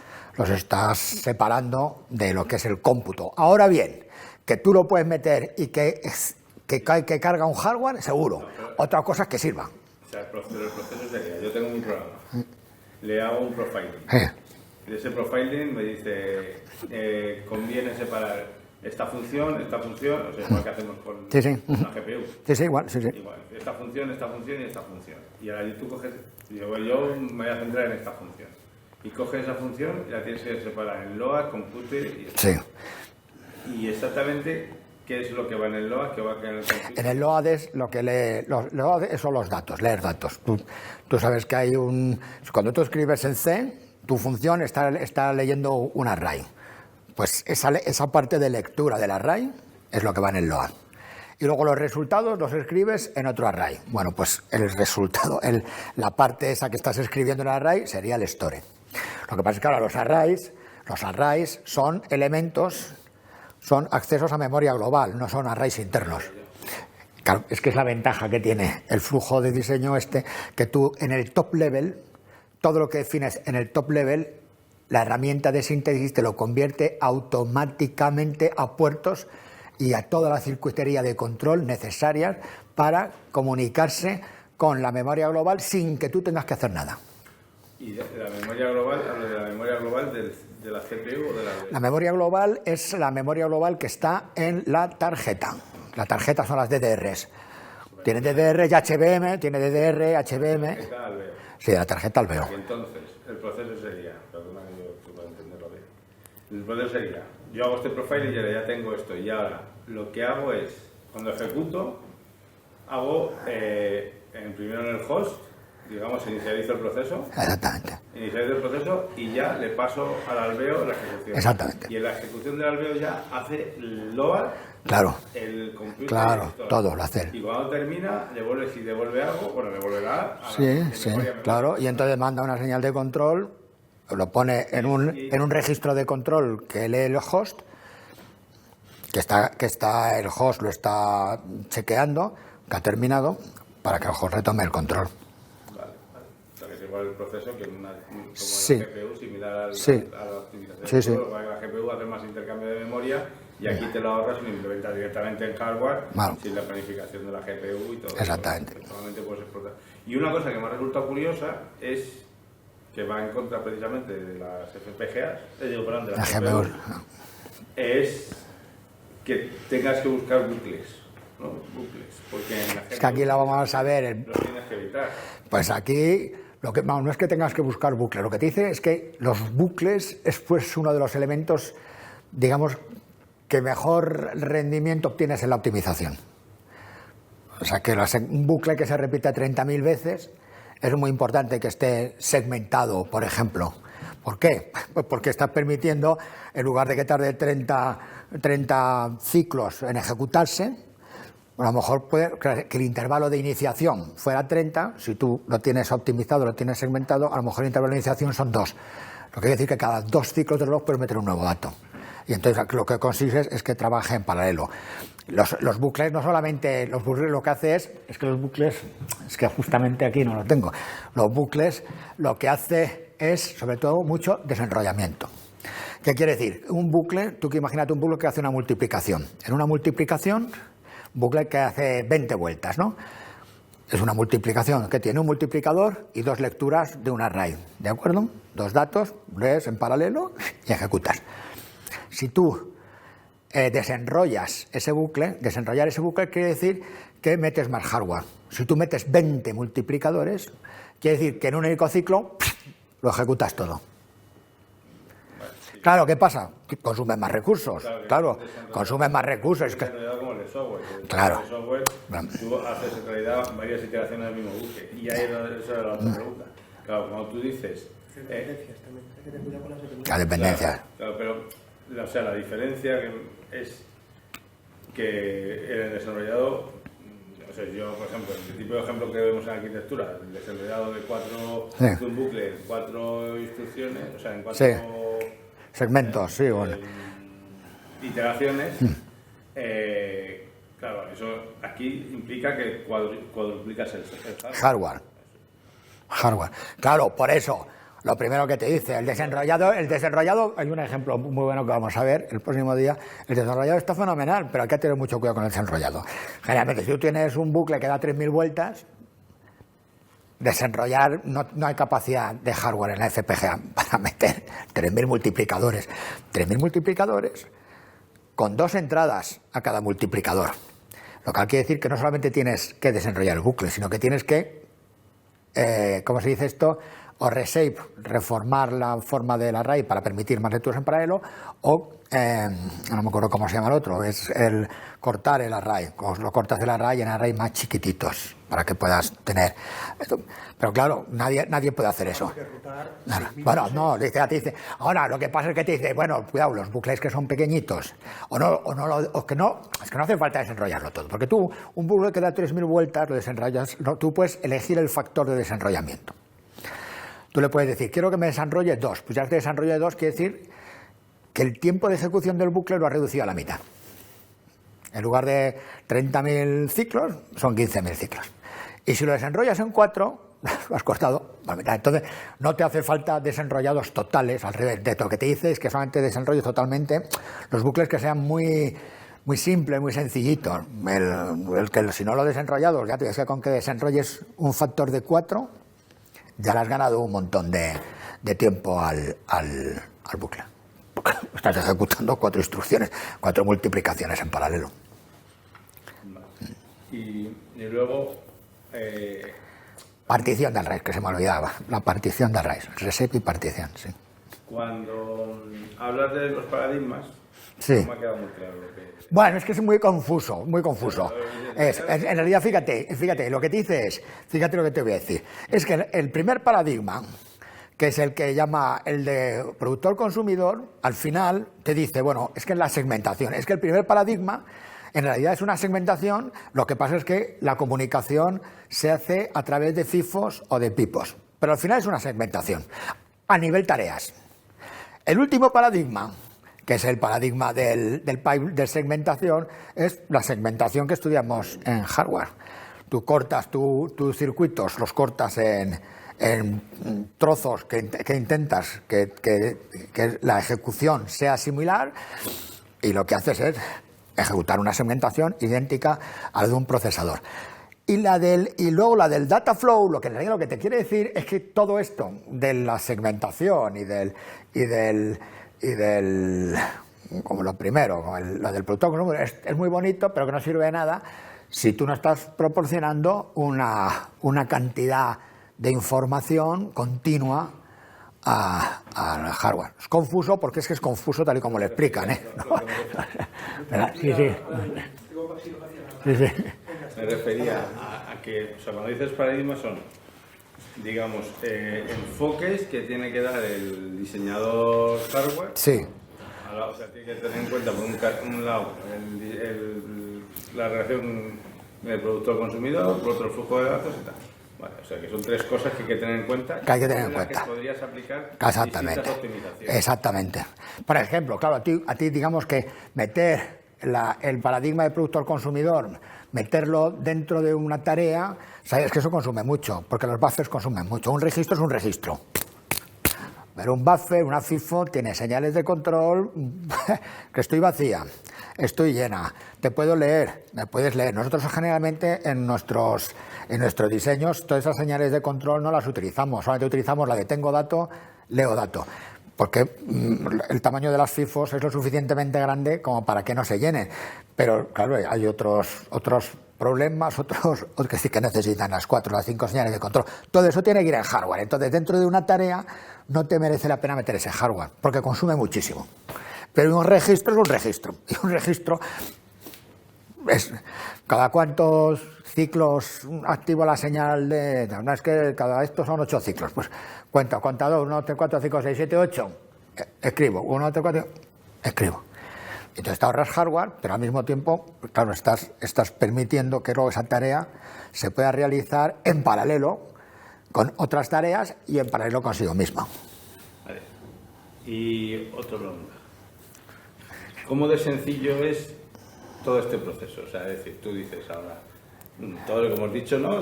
separando de lo que es el cómputo. Ahora bien, que tú lo puedes meter y que carga un hardware, seguro. Otra cosa es que sirva. O sea, el proceso sería, yo tengo un programa, le hago un profiling. De ese profiling me dice, conviene separar esta función, o sea, igual que hacemos con la GPU. Sí, igual. Igual, esta función y esta función. Y ahora tú coges, yo me voy a centrar en esta función. Y coges esa función y la tienes que separar en load, compute y... Sí. Y exactamente, ¿qué es lo que va en el load? ¿Qué va en el compute? En el load es lo que lee... Los load son los datos, leer datos. Tú sabes que hay cuando tú escribes en C, tu función está leyendo un array. Pues esa parte de lectura del array es lo que va en el load. Y luego los resultados los escribes en otro array. Bueno, pues el resultado, la parte esa que estás escribiendo en el array sería el store. Lo que pasa es que ahora los arrays son elementos, son accesos a memoria global, no son arrays internos. Claro, es que es la ventaja que tiene el flujo de diseño que tú en el top level, todo lo que defines en el top level, la herramienta de síntesis te lo convierte automáticamente a puertos y a toda la circuitería de control necesarias para comunicarse con la memoria global sin que tú tengas que hacer nada. ¿Y de la memoria global, hablo de la memoria global de la CPU o de la... La memoria global es la memoria global que está en la tarjeta. La tarjeta son las DDRs. Tiene DDR y HBM, tiene DDR, HBM... Sí, de la tarjeta al veo. Y entonces, el proceso sería, perdona que yo pueda entenderlo bien, el proceso sería, yo hago este profile y ya tengo esto, y ahora lo que hago es, cuando ejecuto, hago primero en el host, digamos, inicializo el proceso. Exactamente. Inicializo el proceso y ya le paso al albeo la ejecución. Exactamente. Y en la ejecución del albeo ya hace el load. Claro. El computer. Claro, todo lo hace. Y cuando termina, si devuelve algo, bueno, devolverá a sí, claro. Y entonces manda una señal de control, lo pone en un registro de control que lee el host, que está el host lo está chequeando, que ha terminado, para que el host retome el control. Vale. O sea, que es igual el proceso que como sí. la GPU, similar a la optimización. Sí. La GPU hace más intercambio de memoria. Y aquí te lo ahorras y lo implementas directamente en hardware, sin la planificación de la GPU y todo. Exactamente. Solamente puedes explotar. Y una cosa que me ha resultado curiosa es que va en contra precisamente de las FPGAs, de las las GPUs, GPUs. es que tengas que buscar bucles, ¿no? Bucles, porque en la Es que aquí lo vamos a ver. los tienes que evitar. Pues aquí no es que tengas que buscar bucles, lo que te dice es que los bucles es pues uno de los elementos, digamos, que mejor rendimiento obtienes en la optimización. O sea, que un bucle que se repite 30.000 veces es muy importante que esté segmentado, por ejemplo. ¿Por qué? Pues porque estás permitiendo, en lugar de que tarde 30 ciclos en ejecutarse, a lo mejor puede que el intervalo de iniciación fuera 30, si tú lo tienes optimizado, lo tienes segmentado, a lo mejor el intervalo de iniciación son 2. Lo que quiere decir que cada 2 ciclos de reloj puedes meter un nuevo dato. Y entonces lo que consigues es que trabaje en paralelo. Los bucles, no solamente los bucles, lo que hace es que los bucles, es que justamente aquí no lo tengo, los bucles lo que hace es, sobre todo, mucho desenrollamiento. ¿Qué quiere decir? Un bucle, tú que imagínate un bucle que hace una multiplicación. En una multiplicación, bucle que hace 20 vueltas, ¿no? Es una multiplicación que tiene un multiplicador y 2 lecturas de un array, ¿de acuerdo? 2 datos, lees en paralelo y ejecutas. Si tú desenrollas ese bucle, desenrollar ese bucle quiere decir que metes más hardware. Si tú metes 20 multiplicadores, quiere decir que en un único ciclo lo ejecutas todo. Claro, ¿qué pasa? Que consumes más recursos. Claro, consumes más recursos. Es que... como el software. Claro. El software, tú haces en realidad varias iteraciones del mismo bucle. Y ahí es la otra pregunta. Claro, cuando tú dices... Dependencias también. Hay que tener cuidado con las dependencias. La dependencia. Claro, pero o sea, la diferencia es que en el desarrollado, o sea, yo, por ejemplo, el tipo de ejemplo que vemos en arquitectura, el desarrollado de un bucle, 4 instrucciones, o sea, en 4 segmentos, sí, bueno. Iteraciones, claro, eso aquí implica que cuadruplicas el hardware. Claro, por eso. Lo primero que te dice, el desenrollado, hay un ejemplo muy bueno que vamos a ver el próximo día, el desenrollado está fenomenal, pero hay que tener mucho cuidado con el desenrollado. Generalmente, si tú tienes un bucle que da 3.000 vueltas, desenrollar, no hay capacidad de hardware en la FPGA para meter 3.000 multiplicadores. 3.000 multiplicadores con 2 entradas a cada multiplicador. Lo que quiere decir que no solamente tienes que desenrollar el bucle, sino que tienes que, ¿cómo se dice esto?, o reshape, reformar la forma del array para permitir más lecturas en paralelo, o, no me acuerdo cómo se llama el otro, es el cortar el array, lo cortas el array en arrays más chiquititos, para que puedas tener... Pero claro, nadie puede hacer eso. Bueno, no, dice, ahora lo que pasa es que te dice, bueno, cuidado, los bucles que son pequeñitos, es que no hace falta desenrollarlo todo, porque tú, un bucle que da 3.000 vueltas, lo desenrollas, tú puedes elegir el factor de desenrollamiento. Tú le puedes decir, quiero que me desenrolle 2. Pues ya que desenrolle 2 quiere decir que el tiempo de ejecución del bucle lo ha reducido a la mitad. En lugar de 30.000 ciclos, son 15.000 ciclos. Y si lo desenrollas en 4, lo has cortado a la mitad. Entonces, no te hace falta desenrollados totales, al revés. De lo que te dice es que solamente desenrolles totalmente los bucles que sean muy simples, muy sencillitos. El que si no lo desenrollado, ya te decía, con que desenrolles un factor de 4, ya le has ganado un montón de tiempo al bucle. Porque estás ejecutando 4 instrucciones, 4 multiplicaciones en paralelo. Y luego... partición de arrays, que se me olvidaba. La partición de arrays. Reset y partición, sí. Cuando hablas de los paradigmas, sí. No me ha quedado muy claro lo que es. Bueno, es que es muy confuso, muy confuso. En realidad, fíjate, lo que te dice es, fíjate lo que te voy a decir, es que el primer paradigma, que es el que llama el de productor-consumidor, al final te dice, bueno, es que es la segmentación, es que el primer paradigma en realidad es una segmentación, lo que pasa es que la comunicación se hace a través de FIFOs o de pipos, pero al final es una segmentación, a nivel tareas. El último paradigma, que es el paradigma de segmentación, es la segmentación que estudiamos en hardware. Tú cortas tus circuitos, los cortas en trozos que intentas que la ejecución sea similar, y lo que haces es ejecutar una segmentación idéntica a la de un procesador. Y luego la del data flow, lo que te quiere decir es que todo esto de la segmentación y del como lo primero, como lo del productor consumidor, es muy bonito, pero que no sirve de nada si tú no estás proporcionando una cantidad de información continua al hardware. Es confuso porque es confuso tal y como lo explican, ¿eh? Sí. Me refería a que, o sea, cuando dices paradigmas son, digamos, enfoques que tiene que dar el diseñador hardware. Sí. O sea, tiene que tener en cuenta, por un lado, la relación del productor-consumidor, por otro, el flujo de datos y tal. Vale, o sea, que son tres cosas que hay que tener en cuenta. Que hay que tener en cuenta. Que podrías aplicar Exactamente. distintas optimizaciones. Exactamente. Por ejemplo, claro, a ti digamos que meter el paradigma de productor-consumidor, meterlo dentro de una tarea, sabes que eso consume mucho, porque los buffers consumen mucho. Un registro es un registro. Pero un buffer, una FIFO, tiene señales de control, que estoy vacía, estoy llena, te puedo leer, me puedes leer. Nosotros generalmente en nuestros diseños todas esas señales de control no las utilizamos, solamente utilizamos la de tengo dato, leo dato, porque el tamaño de las FIFOs es lo suficientemente grande como para que no se llenen. Pero claro, hay otros problemas, otros que sí que necesitan las 4 o las 5 señales de control. Todo eso tiene que ir en hardware. Entonces, dentro de una tarea no te merece la pena meter ese hardware, porque consume muchísimo. Pero un registro es un registro. Y un registro es cada cuántos ciclos activo la señal de... No, es que cada estos son 8 ciclos. Pues cuenta 2, 1, 2, 3, 4, 5, 6, 7, 8. Escribo. 1, 2, 3, 4. Escribo. Entonces te ahorras hardware, pero al mismo tiempo, claro, estás permitiendo que luego esa tarea se pueda realizar en paralelo con otras tareas y en paralelo consigo misma. Vale. Y otra pregunta. ¿Cómo de sencillo es todo este proceso? O sea, es decir, tú dices ahora, todo lo que hemos dicho, ¿no?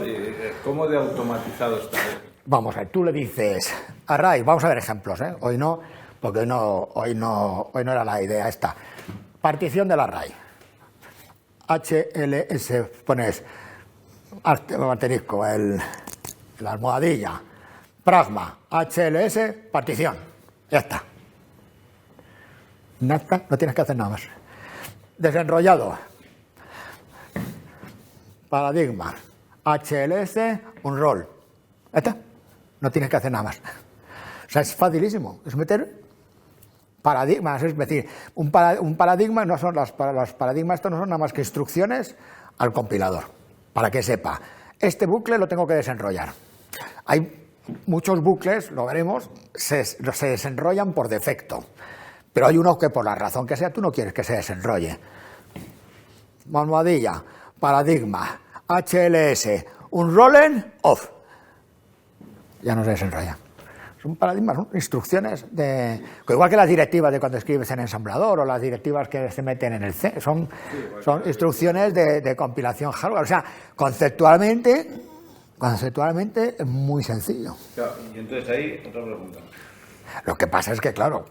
¿Cómo de automatizado está? Vamos a ver, tú le dices, array, vamos a ver ejemplos, ¿eh? Hoy no, porque hoy no era la idea esta. Partición del array. HLS, pones asterisco, la almohadilla, pragma, HLS, partición. Ya está. Nada, no tienes que hacer nada más. Desenrollado. Paradigma, HLS, un rol. Ya está. No tienes que hacer nada más. O sea, es facilísimo. Es meter paradigmas, es decir, un paradigma no son los paradigmas, estos no son nada más que instrucciones al compilador, para que sepa, este bucle lo tengo que desenrollar. Hay muchos bucles, lo veremos, se desenrollan por defecto, pero hay uno que por la razón que sea tú no quieres que se desenrolle. Almohadilla, paradigma, HLS, un rollen off, ya no se desenrolla. Son paradigmas, son instrucciones igual que las directivas de cuando escribes en ensamblador o las directivas que se meten en el C, son instrucciones de compilación hardware. O sea, conceptualmente es muy sencillo. Claro, y entonces ahí otra pregunta. Lo que pasa es que, claro,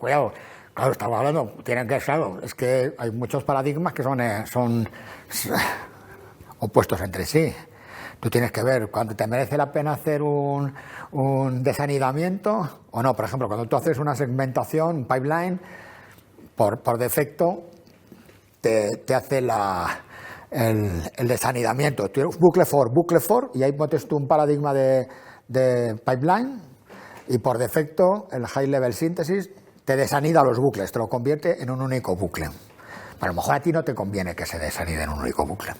estamos hablando, es que hay muchos paradigmas que son opuestos entre sí. Tú tienes que ver cuando te merece la pena hacer un desanidamiento o no. Por ejemplo, cuando tú haces una segmentación, un pipeline, por defecto te hace el desanidamiento. Tú eres bucle for, y ahí metes tú un paradigma de pipeline y por defecto el high level synthesis te desanida los bucles, te lo convierte en un único bucle. A lo mejor a ti no te conviene que se desanide en un único bucle.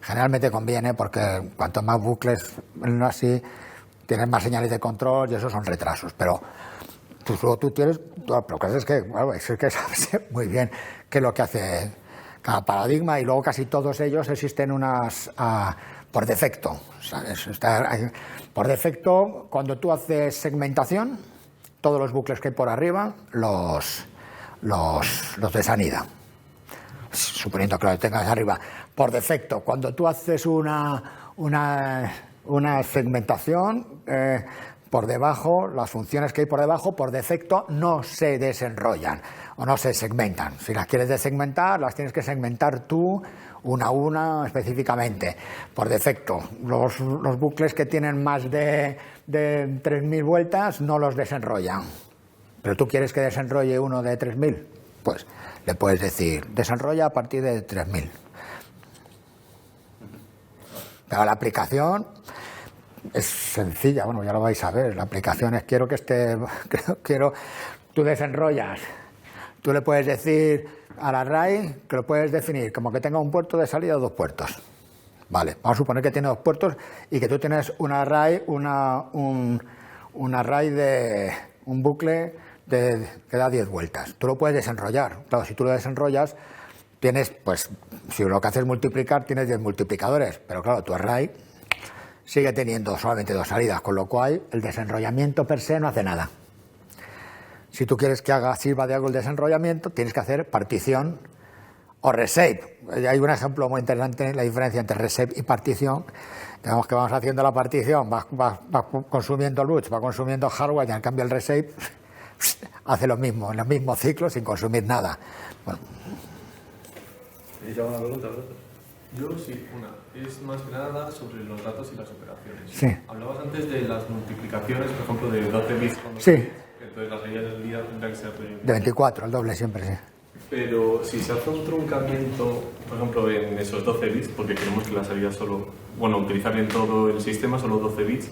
Generalmente conviene porque cuanto más bucles, así, tienes más señales de control y esos son retrasos. Pero tú tienes, lo que haces es que sabes muy bien qué es lo que hace cada paradigma y luego casi todos ellos existen por defecto. ¿Sabes? Por defecto, cuando tú haces segmentación, todos los bucles que hay por arriba los desanida. Suponiendo que lo tengas arriba. Por defecto, cuando tú haces una segmentación, por debajo, las funciones que hay por debajo, por defecto, no se desenrollan o no se segmentan. Si las quieres desegmentar, las tienes que segmentar tú una a una específicamente. Por defecto, los bucles que tienen más de 3.000 vueltas no los desenrollan. Pero tú quieres que desenrolle uno de 3.000, pues le puedes decir, desenrolla a partir de 3.000. Pero la aplicación es sencilla, bueno, ya lo vais a ver. La aplicación es tú desenrollas, tú le puedes decir al array que lo puedes definir como que tenga un puerto de salida o 2 puertos. Vale, vamos a suponer que tiene 2 puertos y que tú tienes un array, un bucle que da 10 vueltas. Tú lo puedes desenrollar. Claro, si tú lo desenrollas, tienes, pues, si lo que haces es multiplicar, tienes 10 multiplicadores. Pero claro, tu array sigue teniendo solamente 2 salidas, con lo cual el desenrollamiento per se no hace nada. Si tú quieres que sirva de algo el desenrollamiento, tienes que hacer partición o reshape. Hay un ejemplo muy interesante, la diferencia entre reshape y partición. Digamos que vamos haciendo la partición, va consumiendo luz, va consumiendo hardware, y en cambio el reshape hace lo mismo, en el mismo ciclo, sin consumir nada. Bueno. ¿Tenéis alguna pregunta vosotros? Yo sí, una. Es más que nada sobre los datos y las operaciones. Sí. Hablabas antes de las multiplicaciones, por ejemplo, de 12 bits. Sí. Entonces las salidas del día tendrán que ser de 24, el doble siempre, sí. Pero si se hace un truncamiento, por ejemplo, en esos 12 bits, porque queremos que la salida utilizar en todo el sistema solo 12 bits,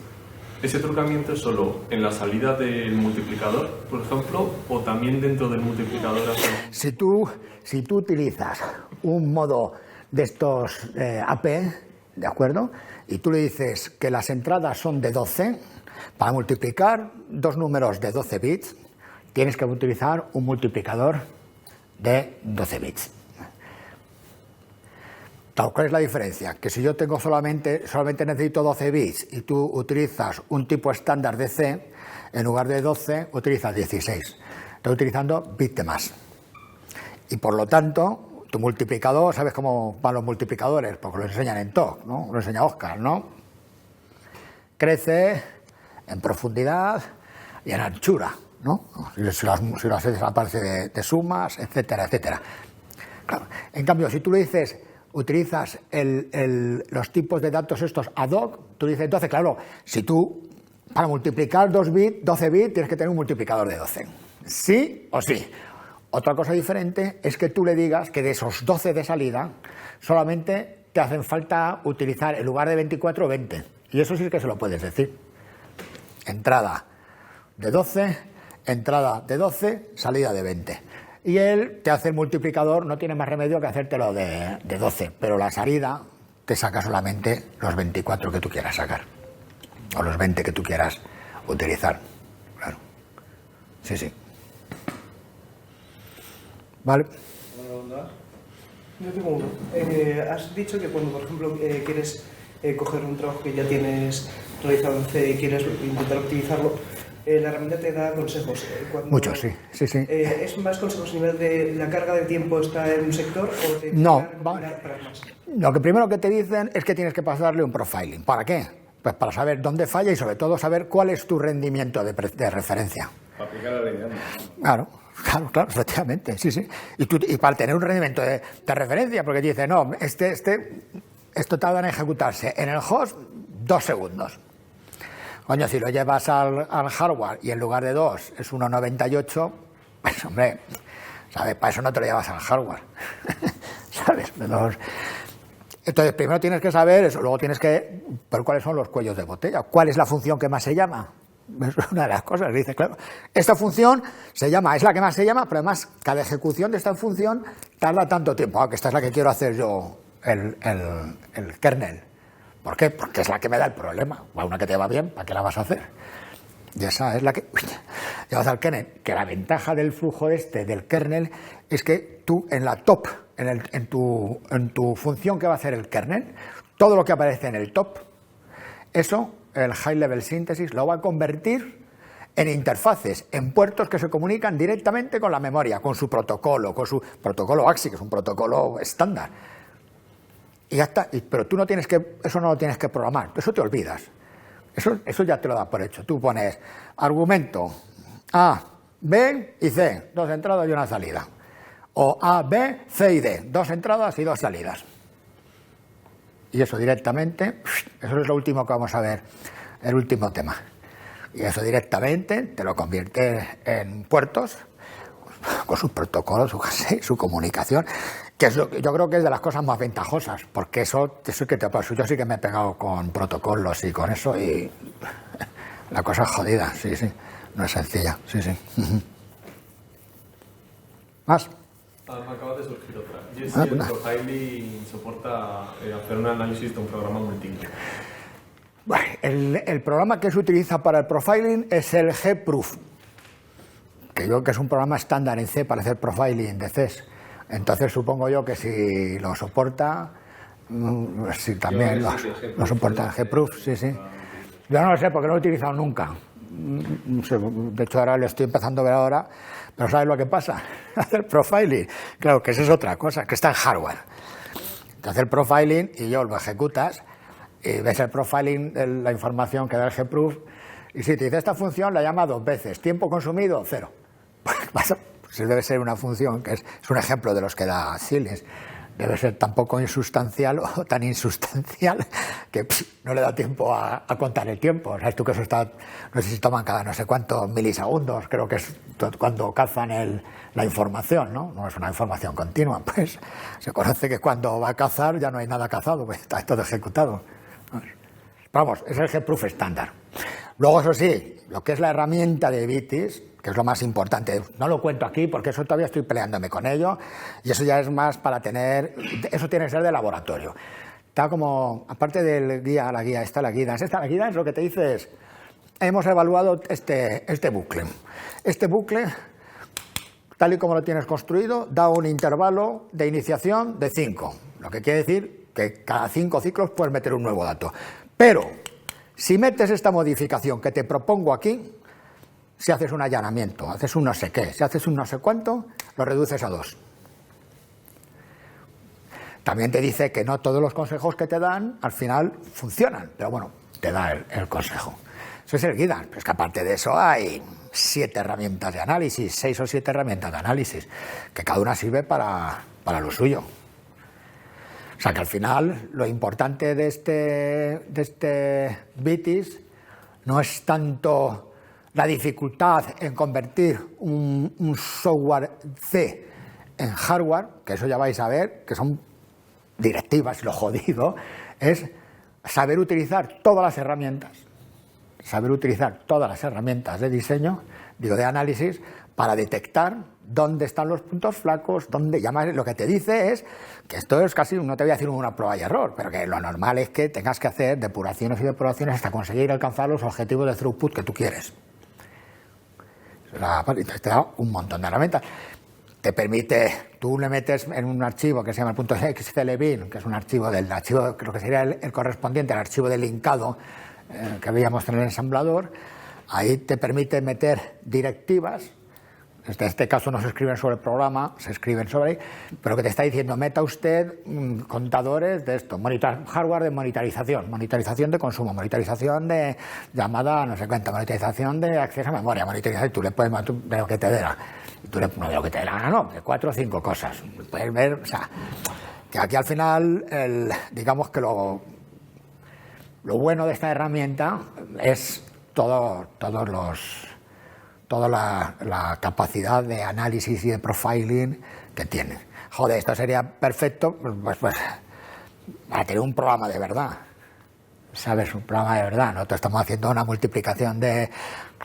¿ese truncamiento es solo en la salida del multiplicador, por ejemplo, o también dentro del multiplicador? Si tú utilizas un modo de estos AP, ¿de acuerdo? Y tú le dices que las entradas son de 12, para multiplicar 2 números de 12 bits, tienes que utilizar un multiplicador de 12 bits. ¿Cuál es la diferencia? Que si yo tengo solamente necesito 12 bits y tú utilizas un tipo estándar de C, en lugar de 12 utilizas 16. Estás utilizando bit de más. Y por lo tanto, tu multiplicador, ¿sabes cómo van los multiplicadores? Porque lo enseñan en TOC, ¿no? Lo enseña Óscar, ¿no? Crece en profundidad y en anchura, ¿no? Si lo haces a base de sumas, etcétera, etcétera. Claro. En cambio, si tú le dices, utilizas los tipos de datos estos ad hoc, tú dices, entonces, claro, si tú, para multiplicar 12 bits, tienes que tener un multiplicador de 12. ¿Sí o sí? Otra cosa diferente es que tú le digas que de esos 12 de salida, solamente te hacen falta utilizar, en lugar de 24, 20. Y eso sí que se lo puedes decir. Entrada de 12, entrada de 12, salida de 20. Y él te hace el multiplicador, no tiene más remedio que hacértelo de 12, pero la salida te saca solamente los 24 que tú quieras sacar, o los 20 que tú quieras utilizar. Claro. Sí, sí. Vale. Yo tengo uno. Has dicho que cuando, por ejemplo, quieres coger un trabajo que ya tienes realizado en C y quieres intentar optimizarlo, la herramienta te da consejos. Muchos, sí. ¿Es más consejos a nivel de la carga de tiempo está en un sector o te no, para más? Lo que primero que te dicen es que tienes que pasarle un profiling. ¿Para qué? Pues para saber dónde falla y sobre todo saber cuál es tu rendimiento de referencia. Para aplicar la ley. Claro, efectivamente, sí. Y para tener un rendimiento de referencia, porque dice, no, esto tarda en ejecutarse en el host 2 segundos. Coño, si lo llevas al hardware y en lugar de 2 es 1,98, pues hombre, ¿sabes? Para eso no te lo llevas al hardware, ¿sabes? Entonces, primero tienes que saber eso, luego tienes que ver cuáles son los cuellos de botella, cuál es la función que más se llama. Es una de las cosas, dice, claro, esta función es la que más se llama, pero además cada ejecución de esta función tarda tanto tiempo, aunque esta es la que quiero hacer yo, el kernel. ¿Por qué? Porque es la que me da el problema. A una que te va bien, ¿para qué la vas a hacer? Y esa es la que llevas al kernel. Que la ventaja del flujo del kernel es que tú en la top, en tu función que va a hacer el kernel, todo lo que aparece en el top, eso, el High Level Synthesis, lo va a convertir en interfaces, en puertos que se comunican directamente con la memoria, con su protocolo AXI, que es un protocolo estándar. Y ya está, pero tú eso no lo tienes que programar, eso te olvidas. Eso ya te lo da por hecho. Tú pones argumento A, B y C, 2 entradas y una salida. O A, B, C y D, 2 entradas y 2 salidas. Y eso directamente, eso es lo último que vamos a ver, el último tema. Y eso directamente te lo convierte en puertos, con sus protocolos, su comunicación, que es yo creo que es de las cosas más ventajosas, porque eso que te pasa. Yo sí que me he pegado con protocolos y con eso, y la cosa es jodida, sí, no es sencilla, sí. ¿Más? Me acaba de surgir otra. Y es si el profiling soporta hacer un análisis de un programa múltiple. Bueno, el programa que se utiliza para el profiling es el gproof, que yo creo que es un programa estándar en C para hacer profiling de Cs. Entonces supongo yo que si lo soporta, si también lo soporta el gproof, sí. Yo no lo sé porque no lo he utilizado nunca. De hecho ahora lo estoy empezando a ver ahora, pero ¿sabes lo que pasa? Hacer profiling, claro que eso es otra cosa, que está en hardware. Te hace el profiling y yo lo ejecutas y ves el profiling, la información que da el gproof, y si te dice esta función la llama 2 veces, tiempo consumido 0. Pues debe ser una función que es un ejemplo de los que da Siemens. Debe ser tan poco insustancial o tan insustancial que no le da tiempo a contar el tiempo. Sabes tú que eso está, no sé si toman cada no sé cuántos milisegundos, creo que es cuando cazan la información, ¿no? No es una información continua, pues se conoce que cuando va a cazar ya no hay nada cazado, pues está todo ejecutado. Vamos, es el gproof estándar. Luego, eso sí, lo que es la herramienta de Vitis, que es lo más importante, no lo cuento aquí porque eso todavía estoy peleándome con ello, y eso ya es más para tener, eso tiene que ser de laboratorio. Está como, aparte del guía, la guía es lo que te dice es, hemos evaluado este bucle. Este bucle, tal y como lo tienes construido, da un intervalo de iniciación de 5, lo que quiere decir que cada 5 ciclos puedes meter un nuevo dato. Pero, si metes esta modificación que te propongo aquí, si haces un allanamiento, haces un no sé qué, si haces un no sé cuánto, lo reduces a 2. También te dice que no todos los consejos que te dan al final funcionan, pero bueno, te da el consejo. Eso es el guía. Pero es que aparte de eso hay 7 herramientas de análisis, 6 o 7 herramientas de análisis, que cada una sirve para lo suyo. O sea que al final lo importante de este Vitis no es tanto la dificultad en convertir un software C en hardware, que eso ya vais a ver, que son directivas, lo jodido, es saber utilizar todas las herramientas de diseño, de análisis, para detectar dónde están los puntos flacos, dónde llamas. Lo que te dice es que esto es casi, no te voy a decir una prueba y error, pero que lo normal es que tengas que hacer depuraciones y depuraciones hasta conseguir alcanzar los objetivos de throughput que tú quieres. Te da un montón de herramientas. Te permite, tú le metes en un archivo que se llama el .xclbin, que es un archivo creo que sería el correspondiente al archivo del linkado que veíamos en el ensamblador. Ahí te permite meter directivas. En este caso no se escriben sobre el programa, se escriben sobre ahí, pero que te está diciendo, meta usted contadores de esto, hardware de monitorización de consumo, monitorización de llamada no sé cuánto, monitorización de acceso a memoria, monitorización, tú le puedes de lo que te dé, no de lo que te dé la gana, no, de 4 o 5 cosas. Puedes ver, o sea, que aquí al final, digamos que lo bueno de esta herramienta es toda la capacidad de análisis y de profiling que tiene. Joder, esto sería perfecto pues, para tener un programa de verdad. ¿Sabes? Un programa de verdad. Nosotros estamos haciendo una multiplicación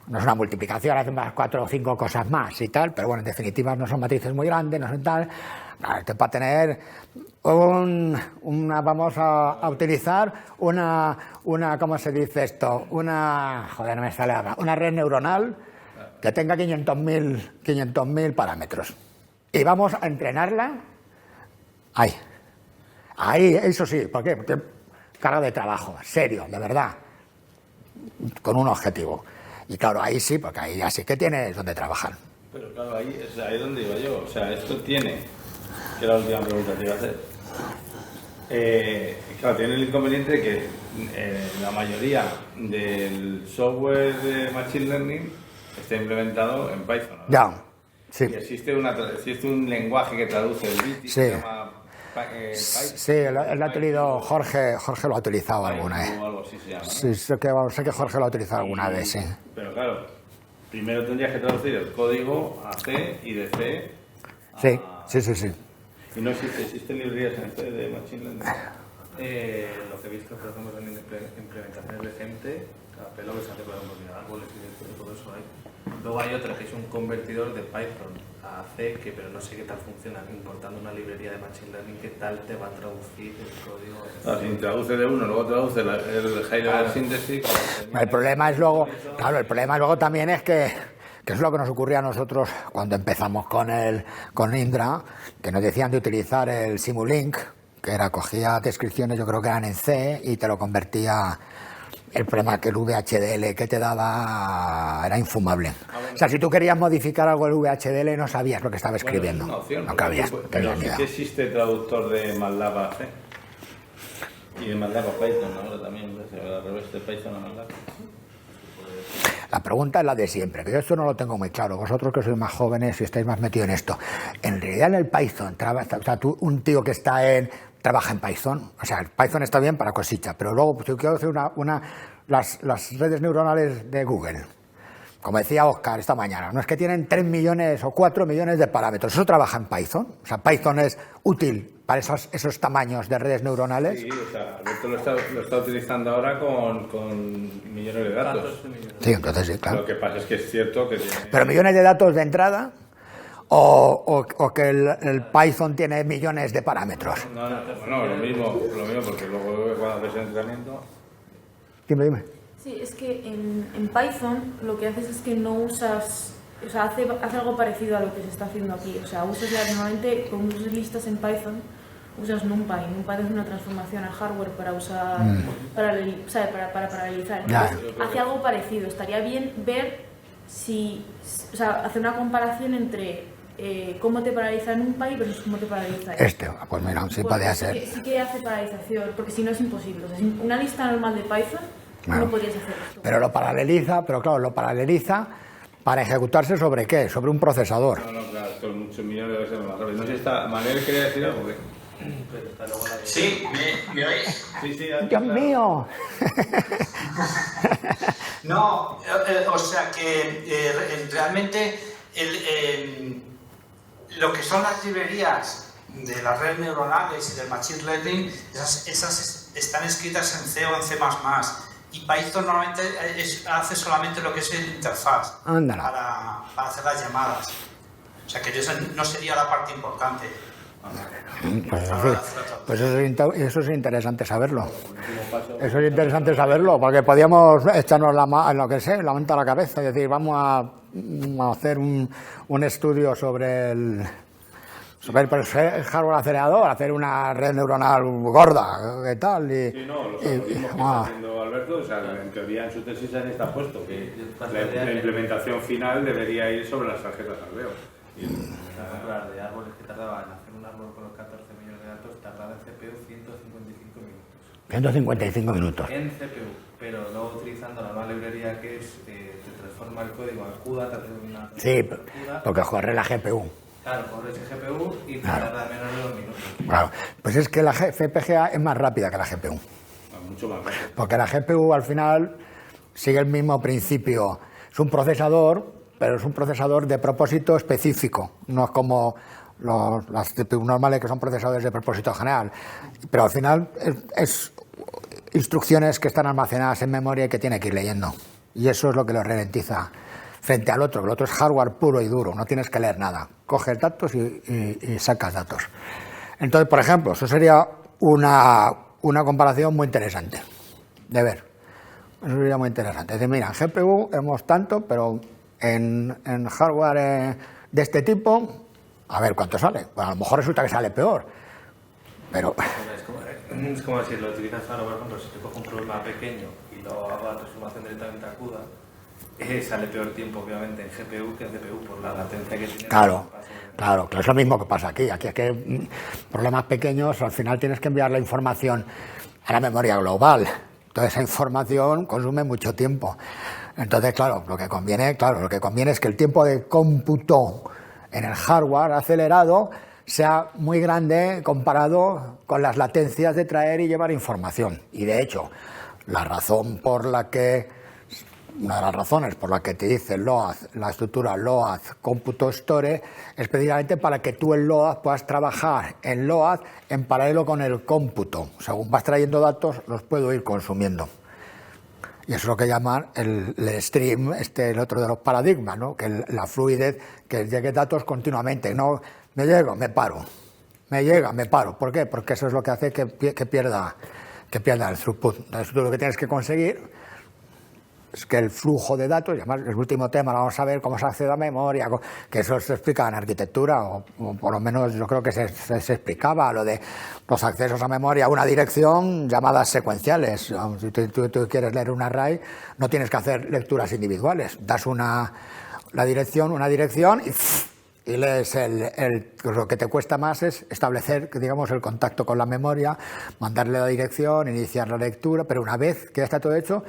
no es una multiplicación, hacemos 4 o 5 cosas más y tal, pero bueno, en definitiva no son matrices muy grandes, no son tal. Esto para tener vamos a utilizar una, ¿cómo se dice esto? Joder, no me sale ahora. Una red neuronal que tenga 500.000 parámetros. Y vamos a entrenarla ahí, eso sí, ¿por qué? Porque carga de trabajo, serio, de verdad, con un objetivo. Y claro, ahí sí, porque ahí ya sí que tienes donde trabajar. Pero claro, ahí es donde iba yo. O sea, esto tiene, que era la última pregunta que iba a hacer. Claro, tiene el inconveniente de que la mayoría del software de Machine Learning está implementado en Python, ¿no? Ya, sí. Y existe un lenguaje que traduce el bit y Sí. se llama Python. Sí, él ha utilizado, Jorge lo ha utilizado alguna vez. O algo así se llama, ¿no? Sí, sé que Jorge lo ha utilizado alguna vez, sí. Pero claro, primero tendrías que traducir el código a C y de C a... Sí. ¿Y no existen librerías en C de Machine Learning? Lo que he visto, por ejemplo, en implementaciones de gente, a pelo que se hace para árboles y todo eso hay. Luego hay otra que es un convertidor de Python a C, pero no sé qué tal funciona. Importando una librería de Machine Learning, ¿qué tal te va a traducir el código? Si traduce de uno, luego traduce el high level synthesis. El problema es luego también es que es lo que nos ocurría a nosotros cuando empezamos con Indra, que nos decían de utilizar el Simulink, que era cogía descripciones, yo creo que eran en C, y te lo convertía. El problema que el VHDL que te daba era infumable. O sea, si tú querías modificar algo del VHDL no sabías lo que estaba escribiendo. Bueno, es una opción, no cabías. pero sí que existe traductor de MATLAB a C. Y de MATLAB a Python ahora también, al revés de Python a MATLAB. La pregunta es la de siempre, que yo esto no lo tengo muy claro. Vosotros que sois más jóvenes y estáis más metidos en esto. En realidad en el Python, un tío que trabaja en Python, o sea, el Python está bien para cositas, pero luego yo quiero hacer las redes neuronales de Google. Como decía Oscar esta mañana, no es que tienen 3 millones o 4 millones de parámetros. ¿Eso trabaja en Python? O sea, ¿Python es útil para esos tamaños de redes neuronales? Sí, o sea, Alberto lo está utilizando ahora con millones de datos. Sí, entonces sí, claro. Lo que pasa es que es cierto que tiene... ¿Pero millones de datos de entrada? ¿O que el Python tiene millones de parámetros? No, lo mismo, porque luego cuando haces el entrenamiento... Dime. Sí, es que en Python lo que haces es que no usas, o sea, hace algo parecido a lo que se está haciendo aquí. O sea, normalmente con usas listas en Python, usas NumPy. NumPy es una transformación al hardware para usar, para paralelizar. Entonces, hace algo parecido. Estaría bien ver hacer una comparación entre cómo te paraliza NumPy versus cómo te paraliza Pues mira, sí podría ser. Sí que hace paralización, porque si no es imposible. O sea, una lista normal de Python no podrías hacer esto. Pero lo paraleliza para ejecutarse ¿sobre qué? Sobre un procesador. No, claro, con muchos millones de veces más rápido. No sé si está... Manuel quería decir algo. Sí, ¿me oís? Sí, ¡Dios mío! No, o sea que realmente lo que son las librerías de las redes neuronales y del Machine Learning, esas están escritas en C o en C++. Y Python normalmente hace solamente lo que es el interfaz para hacer las llamadas. O sea que eso no sería la parte importante. Pues eso es interesante saberlo. Eso es interesante saberlo, porque podíamos echarnos la manta a la cabeza y decir, vamos a hacer un estudio sobre el hardware acelerador, hacer una red neuronal gorda, ¿qué tal? Sí, no, los algoritmos que está haciendo Alberto, o sea, en teoría en su tesis ahí está puesto que la implementación final debería ir sobre las tarjetas Alveo. Las de árboles que tardaban en hacer un árbol con los 14 millones de datos, tardaba en CPU 155 minutos. 155 minutos. En CPU, pero luego utilizando la nueva librería que es, te transforma el código a CUDA, te hace una... Sí, porque corre la GPU. Claro, corre ese GPU y tarda menos de 2 minutos. Claro, pues es que la FPGA es más rápida que la GPU. Mucho más rápido. Porque la GPU al final sigue el mismo principio. Es un procesador, pero es un procesador de propósito específico. No es como las CPU normales que son procesadores de propósito general. Pero al final es instrucciones que están almacenadas en memoria y que tiene que ir leyendo. Y eso es lo que lo ralentiza frente al otro. El otro es hardware puro y duro, no tienes que leer nada. Coges datos y sacas datos. Entonces, por ejemplo, eso sería una comparación muy interesante de ver. Eso sería muy interesante. Es decir, mira, en GPU hemos tanto, pero en hardware de este tipo, a ver cuánto sale. Bueno, a lo mejor resulta que sale peor, pero... Es como decir, lo utilizas ahora, por ejemplo, si te cojo un problema pequeño y lo hago la transformación directamente a CUDA, sale peor tiempo, obviamente, en GPU que en CPU, por la latencia que tiene. Claro, es lo mismo que pasa aquí. Aquí es que problemas pequeños, al final tienes que enviar la información a la memoria global. Toda esa información consume mucho tiempo. Entonces, claro, lo que conviene es que el tiempo de cómputo en el hardware acelerado sea muy grande comparado con las latencias de traer y llevar información. Y de hecho, una de las razones por la que te dice LOAD, la estructura LOAD cómputo store, es precisamente para que tú en LOAD puedas trabajar en LOAD en paralelo con el cómputo. Según vas trayendo datos, los puedo ir consumiendo. Y eso es lo que llaman el stream, el otro de los paradigmas, ¿no? Que la fluidez, que llegue datos continuamente. No, me llego, me paro. Me llega, me paro. ¿Por qué? Porque eso es lo que hace que pierda el throughput. Entonces, tú lo que tienes que conseguir es que el flujo de datos, y además el último tema lo vamos a ver, cómo se accede a memoria, que eso se explica en arquitectura, o por lo menos yo creo que se explicaba lo de los accesos a memoria a una dirección llamadas secuenciales. Si tú quieres leer un array, no tienes que hacer lecturas individuales, das una dirección y lees lo que te cuesta más es establecer, digamos, el contacto con la memoria, mandarle la dirección, iniciar la lectura, pero una vez que ya está todo hecho,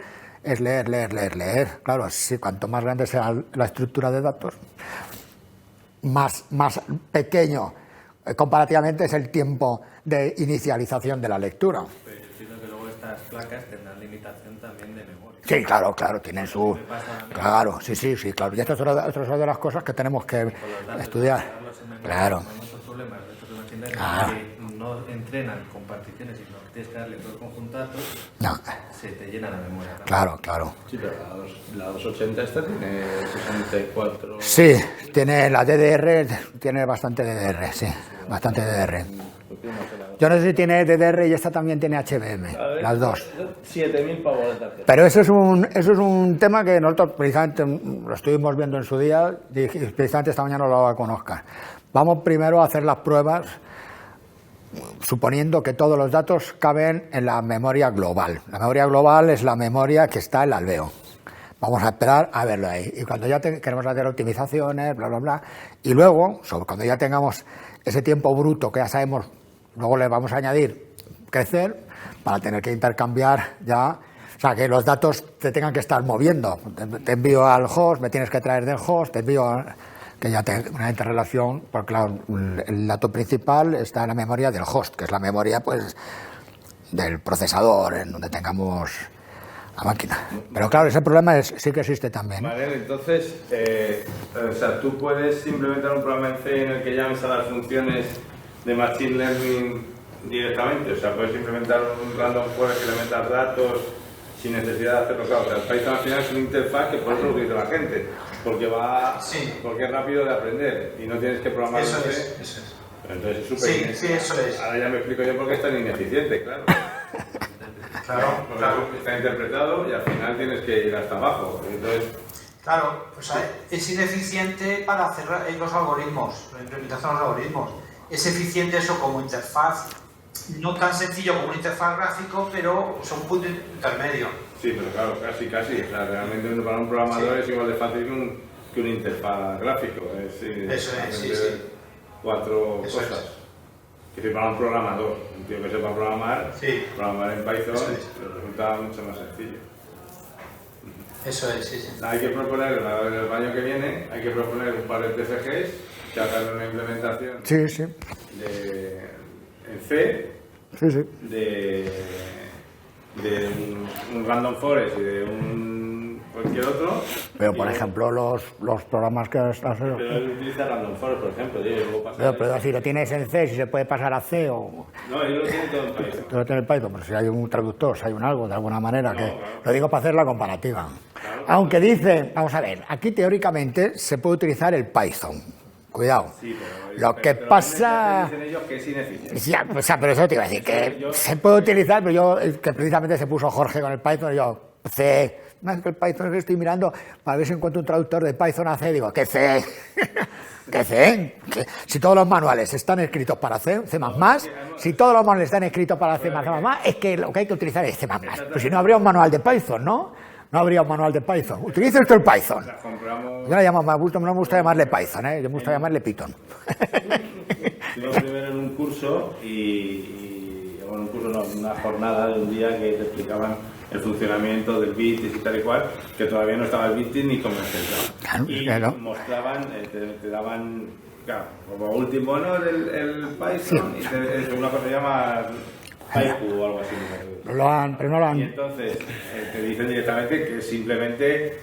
es leer. Claro, sí, cuanto más grande sea la estructura de datos, más pequeño comparativamente es el tiempo de inicialización de la lectura. Pero entiendo que luego estas placas tendrán limitación también de memoria. Sí, claro, tienen su... Claro, sí, claro. Y esto es otra de las cosas que tenemos que estudiar. Claro. Hay muchos problemas de estos de machine learning que no entrenan con particiones, sino que tienes que darle todo el conjunto de datos, se te llena la memoria. Claro. Sí, pero la 280 esta tiene 64... Sí, tiene la DDR, tiene bastante DDR, sí, bastante DDR. Yo no sé si tiene DDR y esta también tiene HBM, las dos. 7.000 pavos de tarjeta. Pero eso es un tema que nosotros precisamente lo estuvimos viendo en su día, y precisamente esta mañana lo hablaba con Óscar. Vamos primero a hacer las pruebas suponiendo que todos los datos caben en la memoria global. La memoria global es la memoria que está en el alveo. Vamos a esperar a verlo ahí. Y cuando ya queremos hacer optimizaciones, bla, bla, bla, y luego, cuando ya tengamos ese tiempo bruto que ya sabemos, luego le vamos a añadir crecer para tener que intercambiar ya, o sea, que los datos te tengan que estar moviendo. Te envío al host, me tienes que traer del host, te envío que ya tenga una interrelación, porque claro, el dato principal está en la memoria del host, que es la memoria pues del procesador, en donde tengamos la máquina. Pero claro, ese problema sí que existe también. Vale, entonces, o sea, tú puedes implementar un programa en C en el que llames a las funciones de Machine Learning directamente, o sea, puedes implementar un random forest que le metas datos sin necesidad de hacerlo, claro. O sea, el Python al final es una interfaz que por eso lo utiliza la gente, porque porque es rápido de aprender y no tienes que programar. Eso es. Pero entonces es súper Sí, eso es. Ahora ya me explico yo por qué es tan ineficiente, claro. Claro. Está interpretado y al final tienes que ir hasta abajo. Entonces, claro, pues es ineficiente para hacer los algoritmos, la implementación de los algoritmos. Es eficiente eso como interfaz, no tan sencillo como una interfaz gráfico, pero es un punto intermedio. sí, pero claro, casi. O sea, realmente para un programador es igual de fácil que una interfaz gráfico. Eso es. 4 cosas. Es decir, para un programador, un tío que sepa programar en Python, resulta mucho más sencillo. Eso es, sí. Hay que proponer, el año que viene, hay que proponer un par de TFGs que hagan una implementación en C de un random forest y de cualquier otro. Pero por ejemplo los programas que estás... Pero él utiliza random forest, por ejemplo. Pero si lo tienes en C, si se puede pasar a C o... No, él lo tiene todo en Python. Todo lo tiene en Python, pero si hay un traductor, si hay un algo, de alguna manera, claro. Lo digo para hacer la comparativa. Claro. Aunque dice, vamos a ver, aquí teóricamente se puede utilizar el Python. Cuidado. Sí, lo que pasa... Dicen ellos que es ineficiente. Ya, o sea, pero eso te iba a decir, que se puede utilizar, pero que precisamente se puso Jorge con el Python y yo, C... Más que el Python que estoy mirando para ver si encuentro un traductor de Python a C, digo, ¿qué C? ¿Qué C? Si todos los manuales están escritos para C, C++, si todos los manuales están escritos para C++, es que lo que hay que utilizar es C++. Pues si no habría un manual de Python, ¿no? No habría un manual de Python. Utilice usted el Python. Yo no me gusta llamarle Python, yo me gusta llamarle Python. Yo primero en un curso una jornada de un día que te explicaban el funcionamiento del BITIS y tal y cual, que todavía no estaba el BITIS ni comercializado. Y mostraban, te daban, claro, como último, ¿no? El Python, y una cosa que se llama Haiku o algo así. Pero no lo han. Y entonces te dicen directamente que simplemente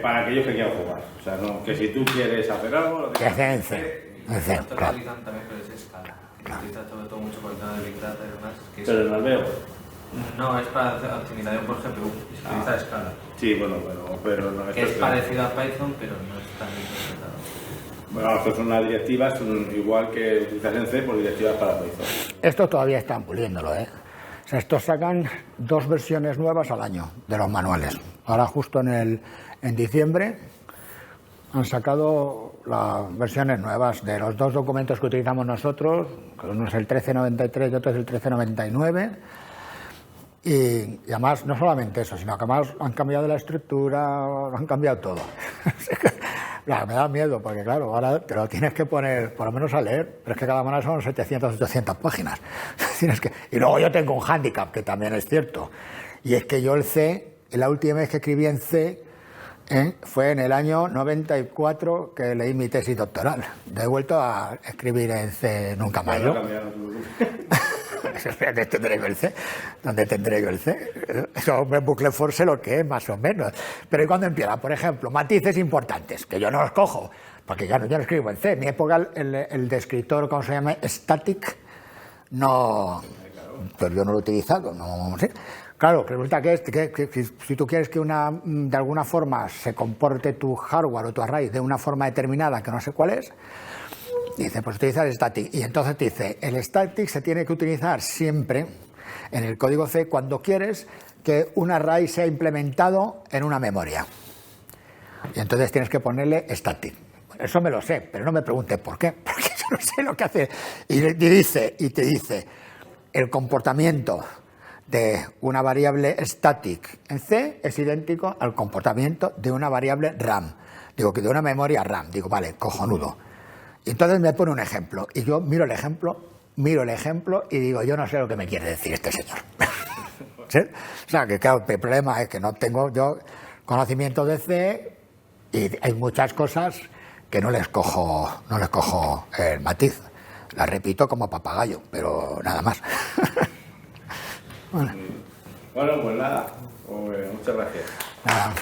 para aquellos que quieran jugar. O sea, no, que si tú quieres hacer algo, lo tienes que hacer. Esto lo utilizan también, pero es escala. Lo utilizan sobre todo mucho por el tema de Big Data y demás. Pero no lo veo. No, es para hacer optimización por GPU. Se utiliza escala. Sí, bueno, pero no es. Que es parecido a Python, pero no es tan bien interpretado. Bueno, esto son unas directivas, igual que utilizas en C, por directivas para Python. Esto todavía están puliéndolo, ¿eh? O sea, estos sacan 2 versiones nuevas al año de los manuales. Ahora justo en diciembre han sacado las versiones nuevas de los 2 documentos que utilizamos nosotros, que uno es el 1393 y otro es el 1399. Y además, no solamente eso, sino que además han cambiado la estructura, han cambiado todo. Claro, me da miedo, porque claro, ahora te lo tienes que poner, por lo menos a leer, pero es que cada manual son 700, 800 páginas. Y luego yo tengo un hándicap, que también es cierto, y es que yo el C, la última vez que escribí en C, fue en el año 94 que leí mi tesis doctoral. No he vuelto a escribir en C nunca más. ¿Dónde tendré yo el C? Eso en bucle for sé lo que es, más o menos. Pero ¿y cuando empieza? Por ejemplo, matices importantes, que yo no los cojo, porque claro, yo no escribo en C. En mi época el descriptor, ¿cómo se llama? Static, no... Pero yo no lo he utilizado, no sé. Claro, que resulta que si tú quieres que de alguna forma se comporte tu hardware o tu array de una forma determinada, que no sé cuál es, dice, pues utiliza el static. Y entonces te dice, el static se tiene que utilizar siempre en el código C cuando quieres que un array sea implementado en una memoria. Y entonces tienes que ponerle static. Eso me lo sé, pero no me preguntes por qué, porque yo no sé lo que hace. Y te dice, el comportamiento de una variable static en C es idéntico al comportamiento de una variable RAM. Digo, que de una memoria RAM. Digo, vale, cojonudo. Y entonces me pone un ejemplo. Y yo miro el ejemplo y digo, yo no sé lo que me quiere decir este señor. ¿Sí? O sea, que claro, el problema es que no tengo yo conocimiento de C y hay muchas cosas que no les cojo el matiz. Las repito como papagayo, pero nada más. Bueno, pues nada. Muchas gracias. Nada.